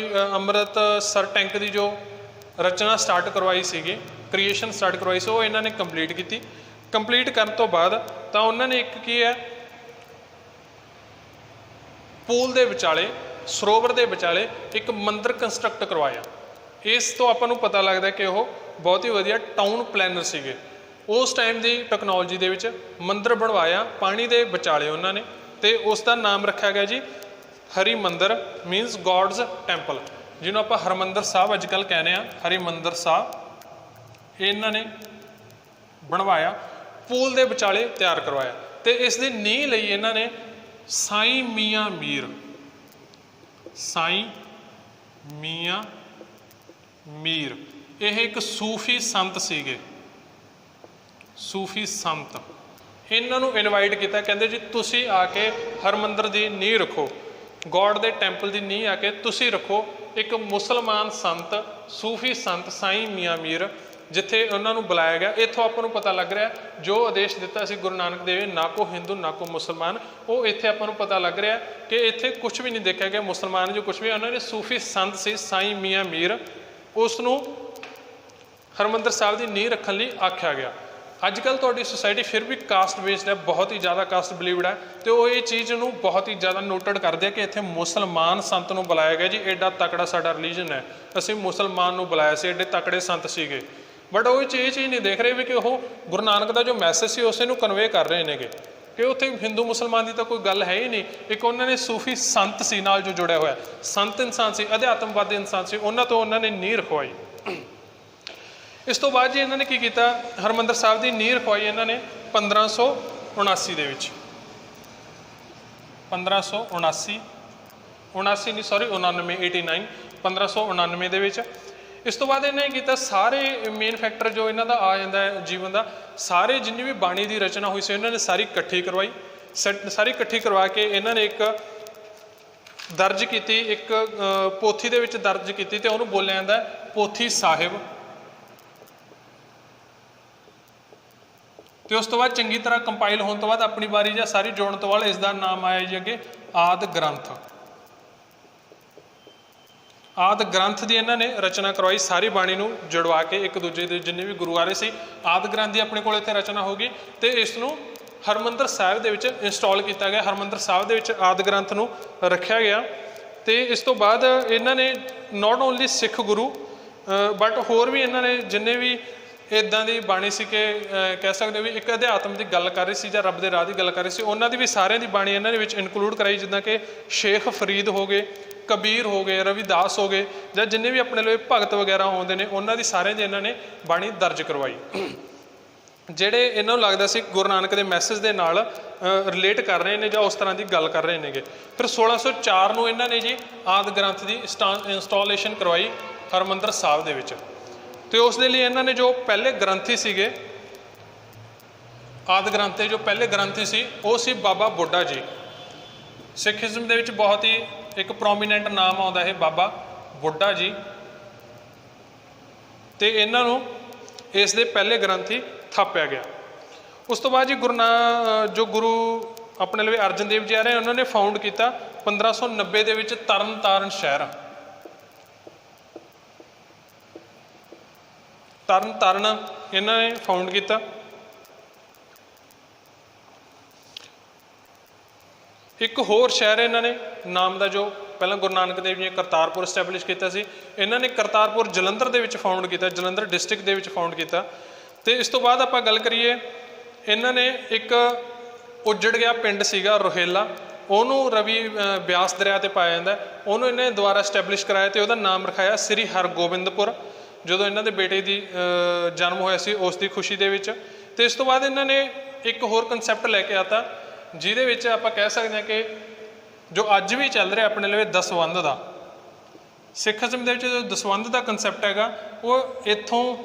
ਅੰਮ੍ਰਿਤਸਰ ਟੈਂਕ ਦੀ ਜੋ ਰਚਨਾ ਸਟਾਰਟ ਕਰਵਾਈ ਸੀਗੀ, ਕ੍ਰੀਏਸ਼ਨ ਸਟਾਰਟ ਕਰਵਾਈ ਸੀ, ਉਹ ਇਹਨਾਂ ਨੇ ਕੰਪਲੀਟ ਕੀਤੀ। ਕੰਪਲੀਟ ਕਰਨ ਤੋਂ ਬਾਅਦ ਤਾਂ ਉਹਨਾਂ ਨੇ ਇੱਕ ਕੀ ਹੈ, ਪੂਲ ਦੇ ਵਿਚਾਲੇ, ਸਰੋਵਰ ਦੇ ਵਿਚਾਲੇ ਇੱਕ ਮੰਦਿਰ ਕੰਸਟਰਕਟ ਕਰਵਾਇਆ। ਇਸ ਤੋਂ ਆਪਾਂ ਨੂੰ ਪਤਾ ਲੱਗਦਾ ਕਿ ਉਹ ਬਹੁਤ ਹੀ ਵਧੀਆ ਟਾਊਨ ਪਲੈਨਰ ਸੀਗੇ। ਉਸ ਟਾਈਮ ਦੀ ਟੈਕਨੋਲੋਜੀ ਦੇ ਵਿੱਚ ਮੰਦਿਰ ਬਣਵਾਇਆ ਪਾਣੀ ਦੇ ਵਿਚਾਲੇ ਉਹਨਾਂ ਨੇ, ਅਤੇ ਉਸ ਦਾ ਨਾਮ ਰੱਖਿਆ ਗਿਆ ਜੀ ਹਰੀ ਮੰਦਰ, ਮੀਨਸ ਗੋਡਸ ਟੈਂਪਲ, ਜਿਹਨੂੰ ਆਪਾਂ ਹਰਿਮੰਦਰ ਸਾਹਿਬ ਅੱਜ ਕੱਲ੍ਹ ਕਹਿੰਦੇ ਹਾਂ, ਹਰਿਮੰਦਰ ਸਾਹਿਬ। ਇਹਨਾਂ ਨੇ ਬਣਵਾਇਆ, ਪੂਲ ਦੇ ਵਿਚਾਲੇ ਤਿਆਰ ਕਰਵਾਇਆ। ਅਤੇ ਇਸ ਦੀ ਨੀਂਹ ਲਈ ਇਹਨਾਂ ਨੇ ਸਾਈਂ ਮੀਆਂ ਮੀਰ, ਇਹ ਇੱਕ ਸੂਫੀ ਸੰਤ ਸੀਗੇ, ਸੂਫੀ ਸੰਤ। ਇਹਨਾਂ ਨੂੰ ਇਨਵਾਈਟ ਕੀਤਾ, ਕਹਿੰਦੇ ਜੀ ਤੁਸੀਂ ਆ ਕੇ ਹਰਿਮੰਦਰ ਦੀ ਨੀਂਹ ਰੱਖੋ, ਗੋਡ ਦੇ ਟੈਂਪਲ ਦੀ ਨੀਂਹ ਆ ਕੇ ਤੁਸੀਂ ਰੱਖੋ। ਇੱਕ ਮੁਸਲਮਾਨ ਸੰਤ, ਸੂਫੀ ਸੰਤ ਸਾਈਂ ਮੀਆਂ ਮੀਰ, ਜਿੱਥੇ ਉਹਨਾਂ ਨੂੰ ਬੁਲਾਇਆ ਗਿਆ। ਇੱਥੋਂ ਆਪਾਂ ਨੂੰ ਪਤਾ ਲੱਗ ਰਿਹਾ ਜੋ ਆਦੇਸ਼ ਦਿੱਤਾ ਸੀ ਗੁਰੂ ਨਾਨਕ ਦੇਵ ਨੇ, ਨਾ ਕੋ ਹਿੰਦੂ ਨਾ ਕੋ ਮੁਸਲਮਾਨ, ਉਹ ਇੱਥੇ ਆਪਾਂ ਨੂੰ ਪਤਾ ਲੱਗ ਰਿਹਾ ਕਿ ਇੱਥੇ ਕੁਛ ਵੀ ਨਹੀਂ ਦੇਖਿਆ ਗਿਆ ਮੁਸਲਮਾਨ ਜੋ ਕੁਛ ਵੀ। ਉਹਨਾਂ ਨੇ ਸੂਫੀ ਸੰਤ ਸੀ ਸਾਈਂ ਮੀਆਂ ਮੀਰ, ਉਸ ਨੂੰ ਹਰਿਮੰਦਰ ਸਾਹਿਬ ਦੀ ਨੀਂਹ ਰੱਖਣ ਲਈ ਆਖਿਆ ਗਿਆ। ਅੱਜ ਕੱਲ੍ਹ ਤੁਹਾਡੀ ਸੁਸਾਇਟੀ ਫਿਰ ਵੀ ਕਾਸਟ ਬੇਸਡ ਹੈ, ਬਹੁਤ ਹੀ ਜ਼ਿਆਦਾ ਕਾਸਟ ਬਿਲੀਵਡ ਹੈ, ਅਤੇ ਉਹ ਇਹ ਚੀਜ਼ ਨੂੰ ਬਹੁਤ ਹੀ ਜ਼ਿਆਦਾ ਨੋਟਡ ਕਰਦੇ ਆ ਕਿ ਇੱਥੇ ਮੁਸਲਮਾਨ ਸੰਤ ਨੂੰ ਬੁਲਾਇਆ ਗਿਆ ਜੀ। ਐਡਾ ਤਕੜਾ ਸਾਡਾ ਰਿਲੀਜਨ ਹੈ, ਅਸੀਂ ਮੁਸਲਮਾਨ ਨੂੰ ਬੁਲਾਇਆ ਸੀ, ਐਡੇ ਤਕੜੇ ਸੰਤ ਸੀਗੇ। ਬਟ ਉਹ ਇਹ ਚੀਜ਼ ਨਹੀਂ ਦੇਖ ਰਹੇ ਵੀ ਕਿ ਉਹ ਗੁਰੂ ਨਾਨਕ ਦਾ ਜੋ ਮੈਸੇਜ ਸੀ ਉਸੇ ਨੂੰ ਕਨਵੇ ਕਰ ਰਹੇ ਨੇਗੇ, ਕਿ ਉੱਥੇ ਹਿੰਦੂ ਮੁਸਲਮਾਨ ਦੀ ਤਾਂ ਕੋਈ ਗੱਲ ਹੈ ਹੀ ਨਹੀਂ। ਇੱਕ ਉਹਨਾਂ ਨੇ ਸੂਫੀ ਸੰਤ ਸੀ ਨਾਲ ਜੋ ਜੁੜਿਆ ਹੋਇਆ, ਸੰਤ ਇਨਸਾਨ ਸੀ, ਅਧਿਆਤਮਵਾਦੀ ਇਨਸਾਨ ਸੀ, ਉਹਨਾਂ ਤੋਂ ਉਹਨਾਂ ਨੇ ਨੀਂਹ ਰਖਵਾਈ। ਇਸ ਤੋਂ ਬਾਅਦ ਜੀ ਇਹਨਾਂ ਨੇ ਕੀ ਕੀਤਾ, ਹਰਿਮੰਦਰ ਸਾਹਿਬ ਦੀ ਨੀਂਹ ਰਖਵਾਈ ਇਹਨਾਂ ਨੇ 1579 ਦੇ ਵਿੱਚ। 1579 ਦੇ ਵਿੱਚ इस तो बाद इन्हें किया सारे मेन फैक्टर जो इन्हों का आ जाता है जीवन का, सारे जिन्नी भी बाणी की रचना हुई सी इन्होंने सारी इकट्ठी करवाई, सारी इकट्ठी करवा के इन्होंने एक दर्ज की, एक पोथी दे विच दर्ज की, तो उन्होंने बोलिया जाता है पोथी साहिब। तो उस तो बाद चंगी तरह कंपाइल होने तो बाद अपनी बारी या सारी जोड़न तो बाद इसका नाम आया जी अगे आदि ग्रंथ। आदि ग्रंथ की इन्होंने रचना करवाई, सारी बाणी नूं जुड़वा के एक दूजे के जिन्ने भी गुरु आ रहे थे आदि ग्रंथ की अपने को इत्थे रचना होगी। तो इसनूं हरमंदर साहिब दे विच इंस्टॉल किया गया, हरमंदर साहिब दे विच आदि ग्रंथ नूं रखा गया। तो इस तो बाद इन्होंने not only Sikh Guru but होर भी इन्होंने जिन्ने भी इदां दी बाणी सी कि कह सकते हो भी एक अध्यात्म की गल कर रही सी जां रब दे राह की गल कर रही सी, उन्होंने भी सारिਆਂ दी बाणी इन्होंने विच इनकलूड कराई, जिद्दां कि शेख फरीद हो गए, कबीर हो गए, रविदास हो गए, ਜਾਂ जिन्ने भी अपने लिए भगत वगैरह आउंदे ने उन्हों की सारिਆਂ दी इन्होंने बाणी दर्ज करवाई, ਜਿਹੜੇ ਇਹਨਾਂ ਨੂੰ ਲੱਗਦਾ ਸੀ ਗੁਰੂ ਨਾਨਕ ਦੇ ਮੈਸੇਜ ਦੇ ਨਾਲ ਰਿਲੇਟ ਕਰ ਰਹੇ ਨੇ ਜਾਂ ਉਸ ਤਰ੍ਹਾਂ ਦੀ ਗੱਲ ਕਰ ਰਹੇ ਨੇਗੇ। ਫਿਰ 1604 ਨੂੰ ਇਹਨਾਂ ਨੇ ਜੀ ਆਦਿ ਗ੍ਰੰਥ ਦੀ ਇੰਸਟਾਲੇਸ਼ਨ ਕਰਵਾਈ ਹਰਮੰਦਰ ਸਾਹਿਬ ਦੇ ਵਿੱਚ। ਤੇ ਉਸ ਦੇ ਲਈ ਇਹਨਾਂ ਨੇ ਜੋ ਪਹਿਲੇ ਗ੍ਰੰਥੀ ਸੀਗੇ ਆਦਿ ਗ੍ਰੰਥ ਦੇ ਜੋ ਪਹਿਲੇ ਗ੍ਰੰਥੀ ਸੀ ਉਹ ਸੀ ਬਾਬਾ ਬੁੱਢਾ ਜੀ। ਸਿੱਖੀਜ਼ਮ ਦੇ ਵਿੱਚ ਬਹੁਤ ਹੀ ਇੱਕ ਪ੍ਰੋਮੀਨੈਂਟ ਨਾਮ ਆਉਂਦਾ ਹੈ ਬਾਬਾ ਬੁੱਢਾ ਜੀ, ਤੇ ਇਹਨਾਂ ਨੂੰ ਇਸ ਦੇ ਪਹਿਲੇ ਗ੍ਰੰਥੀ ਥਾਪਿਆ ਗਿਆ। ਉਸ ਤੋਂ ਬਾਅਦ ਜੀ ਜੋ ਗੁਰੂ ਆਪਣੇ ਲਈ ਅਰਜਨ ਦੇਵ ਜੀ ਆ ਰਹੇ ਉਹਨਾਂ ਨੇ ਫਾਊਂਡ ਕੀਤਾ 1590 ਦੇ ਵਿੱਚ ਤਰਨ ਤਾਰਨ ਸ਼ਹਿਰ। ਤਰਨ ਤਾਰਨ ਇਹਨਾਂ ਨੇ ਫਾਊਂਡ ਕੀਤਾ। ਇੱਕ ਹੋਰ ਸ਼ਹਿਰ ਇਹਨਾਂ ਨੇ ਨਾਮ ਦਾ ਜੋ ਪਹਿਲਾਂ ਗੁਰੂ ਨਾਨਕ ਦੇਵ ਜੀ ਨੇ ਕਰਤਾਰਪੁਰ ਸਟੈਬਲਿਸ਼ ਕੀਤਾ ਸੀ, ਇਹਨਾਂ ਨੇ ਕਰਤਾਰਪੁਰ ਜਲੰਧਰ ਦੇ ਵਿੱਚ ਫਾਊਂਡ ਕੀਤਾ, ਜਲੰਧਰ ਡਿਸਟ੍ਰਿਕਟ ਦੇ ਵਿੱਚ ਫਾਊਂਡ ਕੀਤਾ। ਤੇ ਇਸ ਤੋਂ ਬਾਅਦ ਆਪਾਂ ਗੱਲ ਕਰੀਏ ਇਹਨਾਂ ਨੇ ਇੱਕ ਉੱਜੜ ਗਿਆ ਪਿੰਡ ਸੀਗਾ ਰੋਹੇਲਾ, ਉਹਨੂੰ ਰਵੀ ਬਿਆਸ ਦਰਿਆ ਤੇ ਪਾਇਆ ਜਾਂਦਾ, ਉਹਨੂੰ ਇਹਨੇ ਦੁਬਾਰਾ ਸਟੈਬਲਿਸ਼ ਕਰਾਇਆ ਤੇ ਉਹਦਾ ਨਾਮ ਰਖਾਇਆ ਸ੍ਰੀ ਹਰਗੋਬਿੰਦਪੁਰ, ਜਦੋਂ ਇਹਨਾਂ ਦੇ ਬੇਟੇ ਦੀ ਜਨਮ ਹੋਇਆ ਸੀ ਉਸ ਦੀ ਖੁਸ਼ੀ ਦੇ ਵਿੱਚ। ਤੇ ਇਸ ਤੋਂ ਬਾਅਦ ਇਹਨਾਂ ਨੇ ਇੱਕ ਹੋਰ ਕਨਸੈਪਟ ਲੈ ਕੇ ਆਤਾ ਜਿਹਦੇ ਵਿੱਚ ਆਪਾਂ ਕਹਿ ਸਕਦੇ ਹਾਂ ਕਿ ਜੋ ਅੱਜ ਵੀ ਚੱਲ ਰਿਹਾ ਆਪਣੇ ਲਈ ਦਸਵੰਧ ਦਾ, ਸਿੱਖੀਜ਼ਮ ਦੇ ਵਿੱਚ ਜੋ ਦਸਵੰਧ ਦਾ ਕਨਸੈਪਟ ਹੈਗਾ ਉਹ ਇੱਥੋਂ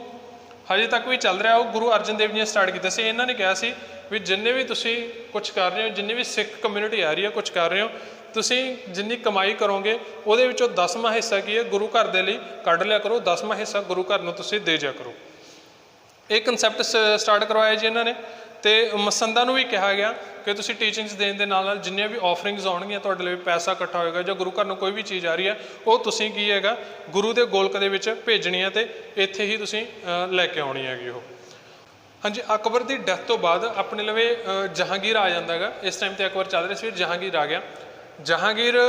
ਹਜੇ ਤੱਕ ਵੀ ਚੱਲ ਰਿਹਾ। ਉਹ ਗੁਰੂ ਅਰਜਨ ਦੇਵ ਜੀ ਨੇ ਸਟਾਰਟ ਕੀਤਾ ਸੀ। ਇਹਨਾਂ ਨੇ ਕਿਹਾ ਸੀ ਵੀ ਜਿੰਨੇ ਵੀ ਤੁਸੀਂ ਕੁਛ ਕਰ ਰਹੇ ਹੋ, ਜਿੰਨੀ ਵੀ ਸਿੱਖ ਕਮਿਊਨਿਟੀ ਆ ਰਹੀ ਹੈ ਕੁਛ ਕਰ ਰਹੇ ਹੋ, ਤੁਸੀਂ ਜਿੰਨੀ ਕਮਾਈ ਕਰੋਗੇ ਉਹਦੇ ਵਿੱਚੋਂ 10ਵਾਂ ਹਿੱਸਾ ਕੀ ਹੈ ਗੁਰੂ ਘਰ ਦੇ ਲਈ ਕੱਢ ਲਿਆ ਕਰੋ, 10ਵਾਂ ਹਿੱਸਾ ਗੁਰੂ ਘਰ ਨੂੰ ਤੁਸੀਂ ਦੇ ਜਾ ਕਰੋ। ਇਹ ਕਨਸੈਪਟ ਸਟਾਰਟ ਕਰਵਾਇਆ ਜੀ ਇਹਨਾਂ ਨੇ। ਤੇ ਮਸੰਦਾਂ ਨੂੰ ਵੀ ਕਿਹਾ ਗਿਆ ਕਿ ਤੁਸੀਂ ਟੀਚਿੰਗਸ ਦੇਣ ਦੇ ਨਾਲ ਨਾਲ ਜਿੰਨੀਆਂ ਵੀ ਆਫਰਿੰਗਸ ਆਉਣਗੀਆਂ ਤੁਹਾਡੇ ਲਈ ਪੈਸਾ ਇਕੱਠਾ ਹੋਏਗਾ ਜਾਂ ਗੁਰੂ ਘਰ ਨੂੰ ਕੋਈ ਵੀ ਚੀਜ਼ ਆ ਰਹੀ ਹੈ ਉਹ ਤੁਸੀਂ ਕੀ ਹੈਗਾ ਗੁਰੂ ਦੇ ਗੋਲਕ ਦੇ ਵਿੱਚ ਭੇਜਣੀ ਹੈ ਤੇ ਇੱਥੇ ਹੀ ਤੁਸੀਂ ਲੈ ਕੇ ਆਉਣੀ ਹੈਗੀ ਉਹ। ਹਾਂਜੀ, ਅਕਬਰ ਦੀ ਡੈਥ ਤੋਂ ਬਾਅਦ ਆਪਣੇ ਲਵੇ ਜਹਾਂਗੀਰ ਆ ਜਾਂਦਾ ਹੈਗਾ। ਇਸ ਟਾਈਮ 'ਤੇ ਅਕਬਰ ਚੱਲ ਰਿਹਾ ਸੀ, ਫਿਰ ਜਹਾਂਗੀਰ ਆ ਗਿਆ। ਜਹਾਂਗੀਰ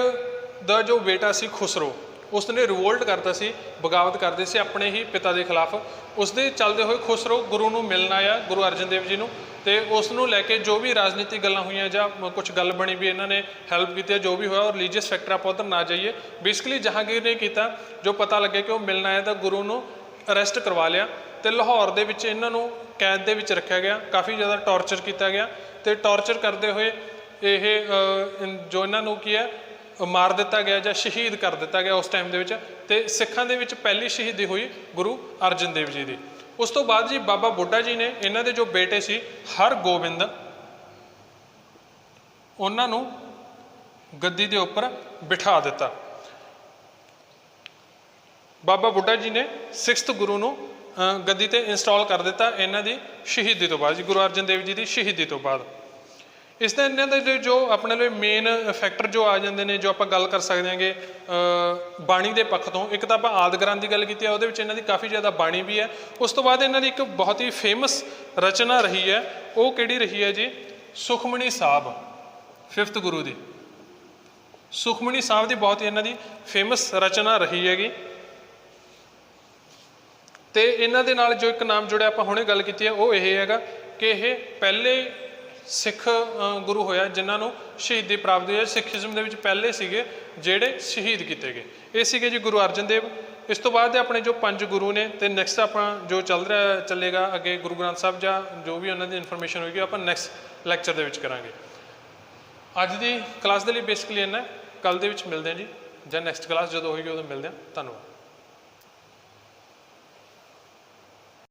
ਦਾ ਜੋ ਬੇਟਾ ਸੀ ਖੁਸਰੋ, ਉਸਨੇ ਰਿਵੋਲਟ ਕਰਦਾ ਸੀ, ਬਗਾਵਤ ਕਰਦੇ ਸੀ ਆਪਣੇ ਹੀ ਪਿਤਾ ਦੇ ਖਿਲਾਫ। ਉਸਦੇ ਚੱਲਦੇ ਹੋਏ ਖੁਸਰੋ ਗੁਰੂ ਨੂੰ ਮਿਲਣ ਆਇਆ, ਗੁਰੂ ਅਰਜਨ ਦੇਵ ਜੀ ਨੂੰ, ਤੇ ਉਸ ਨੂੰ ਲੈ ਕੇ ਜੋ ਵੀ ਰਾਜਨੀਤਿਕ ਗੱਲਾਂ ਹੋਈਆਂ ਜਾਂ ਕੁਝ ਗੱਲ ਬਣੀ ਵੀ ਇਹਨਾਂ ਨੇ ਹੈਲਪ ਕੀਤੀ ਹੈ, ਜੋ ਵੀ ਹੋਇਆ ਉਹ ਰਿਲੀਜੀਅਸ ਫੈਕਟਰ ਆਪਾਂ ਉੱਧਰ ਨਾ ਜਾਈਏ। ਬੇਸਿਕਲੀ ਜਹਾਂਗੀਰ ਨੇ ਕੀਤਾ ਜੋ ਪਤਾ ਲੱਗਿਆ ਕਿ ਉਹ ਮਿਲਣ ਆਇਆ ਤਾਂ ਗੁਰੂ ਨੂੰ ਅਰੈਸਟ ਕਰਵਾ ਲਿਆ ਤੇ ਲਾਹੌਰ ਦੇ ਵਿੱਚ ਇਹਨਾਂ ਨੂੰ ਕੈਦ ਦੇ ਵਿੱਚ ਰੱਖਿਆ ਗਿਆ, ਕਾਫੀ ਜ਼ਿਆਦਾ ਟੌਰਚਰ ਕੀਤਾ ਗਿਆ ਤੇ ਟੌਰਚਰ ਕਰਦੇ ਹੋਏ ਇਹ ਜੋ ਇਹਨਾਂ ਨੂੰ ਕੀ ਹੈ ਮਾਰ ਦਿੱਤਾ ਗਿਆ ਜਾਂ ਸ਼ਹੀਦ ਕਰ ਦਿੱਤਾ ਗਿਆ ਉਸ ਟਾਈਮ ਦੇ ਵਿੱਚ। ਤੇ ਸਿੱਖਾਂ ਦੇ ਵਿੱਚ ਪਹਿਲੀ ਸ਼ਹੀਦੀ ਹੋਈ ਗੁਰੂ ਅਰਜਨ ਦੇਵ ਜੀ ਦੀ। ਉਸ ਤੋਂ ਬਾਅਦ ਜੀ ਬਾਬਾ ਬੁੱਢਾ ਜੀ ਨੇ ਇਹਨਾਂ ਦੇ ਜੋ ਬੇਟੇ ਸੀ ਹਰਗੋਬਿੰਦ, ਉਹਨਾਂ ਨੂੰ ਗੱਦੀ ਦੇ ਉੱਪਰ ਬਿਠਾ ਦਿੱਤਾ। ਬਾਬਾ ਬੁੱਢਾ ਜੀ ਨੇ 6th ਗੁਰੂ ਨੂੰ ਗੱਦੀ ਤੇ ਇੰਸਟਾਲ ਕਰ ਦਿੱਤਾ ਇਹਨਾਂ ਦੀ ਸ਼ਹੀਦੀ ਤੋਂ ਬਾਅਦ, ਜੀ ਗੁਰੂ ਅਰਜਨ ਦੇਵ ਜੀ ਦੀ ਸ਼ਹੀਦੀ ਤੋਂ ਬਾਅਦ। ਇਸ ਦਾ ਇਹਨਾਂ ਦੇ ਜੋ ਆਪਣੇ ਲਈ ਮੇਨ ਫੈਕਟਰ ਜੋ ਆ ਜਾਂਦੇ ਨੇ, ਜੋ ਆਪਾਂ ਗੱਲ ਕਰ ਸਕਦੇ ਹਾਂਗੇ ਬਾਣੀ ਦੇ ਪੱਖ ਤੋਂ, ਇੱਕ ਤਾਂ ਆਪਾਂ ਆਦਿ ਗ੍ਰੰਥ ਦੀ ਗੱਲ ਕੀਤੀ ਹੈ, ਉਹਦੇ ਵਿੱਚ ਇਹਨਾਂ ਦੀ ਕਾਫੀ ਜ਼ਿਆਦਾ ਬਾਣੀ ਵੀ ਹੈ। ਉਸ ਤੋਂ ਬਾਅਦ ਇਹਨਾਂ ਦੀ ਇੱਕ ਬਹੁਤ ਹੀ ਫੇਮਸ ਰਚਨਾ ਰਹੀ ਹੈ, ਉਹ ਕਿਹੜੀ ਰਹੀ ਹੈ ਜੀ? ਸੁਖਮਣੀ ਸਾਹਿਬ, 5th ਗੁਰੂ ਦੀ ਸੁਖਮਣੀ ਸਾਹਿਬ ਦੀ ਬਹੁਤ ਹੀ ਇਹਨਾਂ ਦੀ ਫੇਮਸ ਰਚਨਾ ਰਹੀ ਹੈਗੀ। ਤੇ ਇਹਨਾਂ ਦੇ ਨਾਲ ਜੋ ਇੱਕ ਨਾਮ ਜੁੜਿਆ ਆਪਾਂ ਹੁਣੇ ਗੱਲ ਕੀਤੀ ਹੈ ਉਹ ਇਹ ਹੈਗਾ ਕਿ ਇਹ ਪਹਿਲੇ ਸਿੱਖ ਗੁਰੂ ਹੋਇਆ ਜਿਨ੍ਹਾਂ ਨੂੰ ਸ਼ਹੀਦੀ ਪ੍ਰਾਪਤ ਹੋਈ। ਸਿੱਖੀਜ਼ਮ ਦੇ ਵਿੱਚ ਪਹਿਲੇ ਸੀਗੇ ਜਿਹੜੇ ਸ਼ਹੀਦ ਕੀਤੇ ਗਏ, ਇਹ ਸੀਗੇ ਜੀ ਗੁਰੂ ਅਰਜਨ ਦੇਵ। ਇਸ ਤੋਂ ਬਾਅਦ ਆਪਣੇ ਜੋ 5 ਗੁਰੂ ਨੇ, ਤੇ ਨੈਕਸਟ ਆਪਾਂ ਜੋ ਚੱਲੇਗਾ ਅੱਗੇ ਗੁਰੂ ਗ੍ਰੰਥ ਸਾਹਿਬ ਜਾਂ ਜੋ ਵੀ ਉਹਨਾਂ ਦੀ ਇਨਫੋਰਮੇਸ਼ਨ ਹੋਏਗੀ ਆਪਾਂ ਨੈਕਸਟ ਲੈਕਚਰ ਦੇ ਵਿੱਚ ਕਰਾਂਗੇ। ਅੱਜ ਦੀ ਕਲਾਸ ਦੇ ਲਈ ਬੇਸਿਕਲੀ ਇੰਨਾ, ਕੱਲ੍ਹ ਦੇ ਵਿੱਚ ਮਿਲਦੇ ਹਾਂ ਜੀ, ਜਾਂ ਨੈਕਸਟ ਕਲਾਸ ਜਦੋਂ ਹੋਏਗੀ ਉਦੋਂ ਮਿਲਦੇ ਹਾਂ। ਧੰਨਵਾਦ।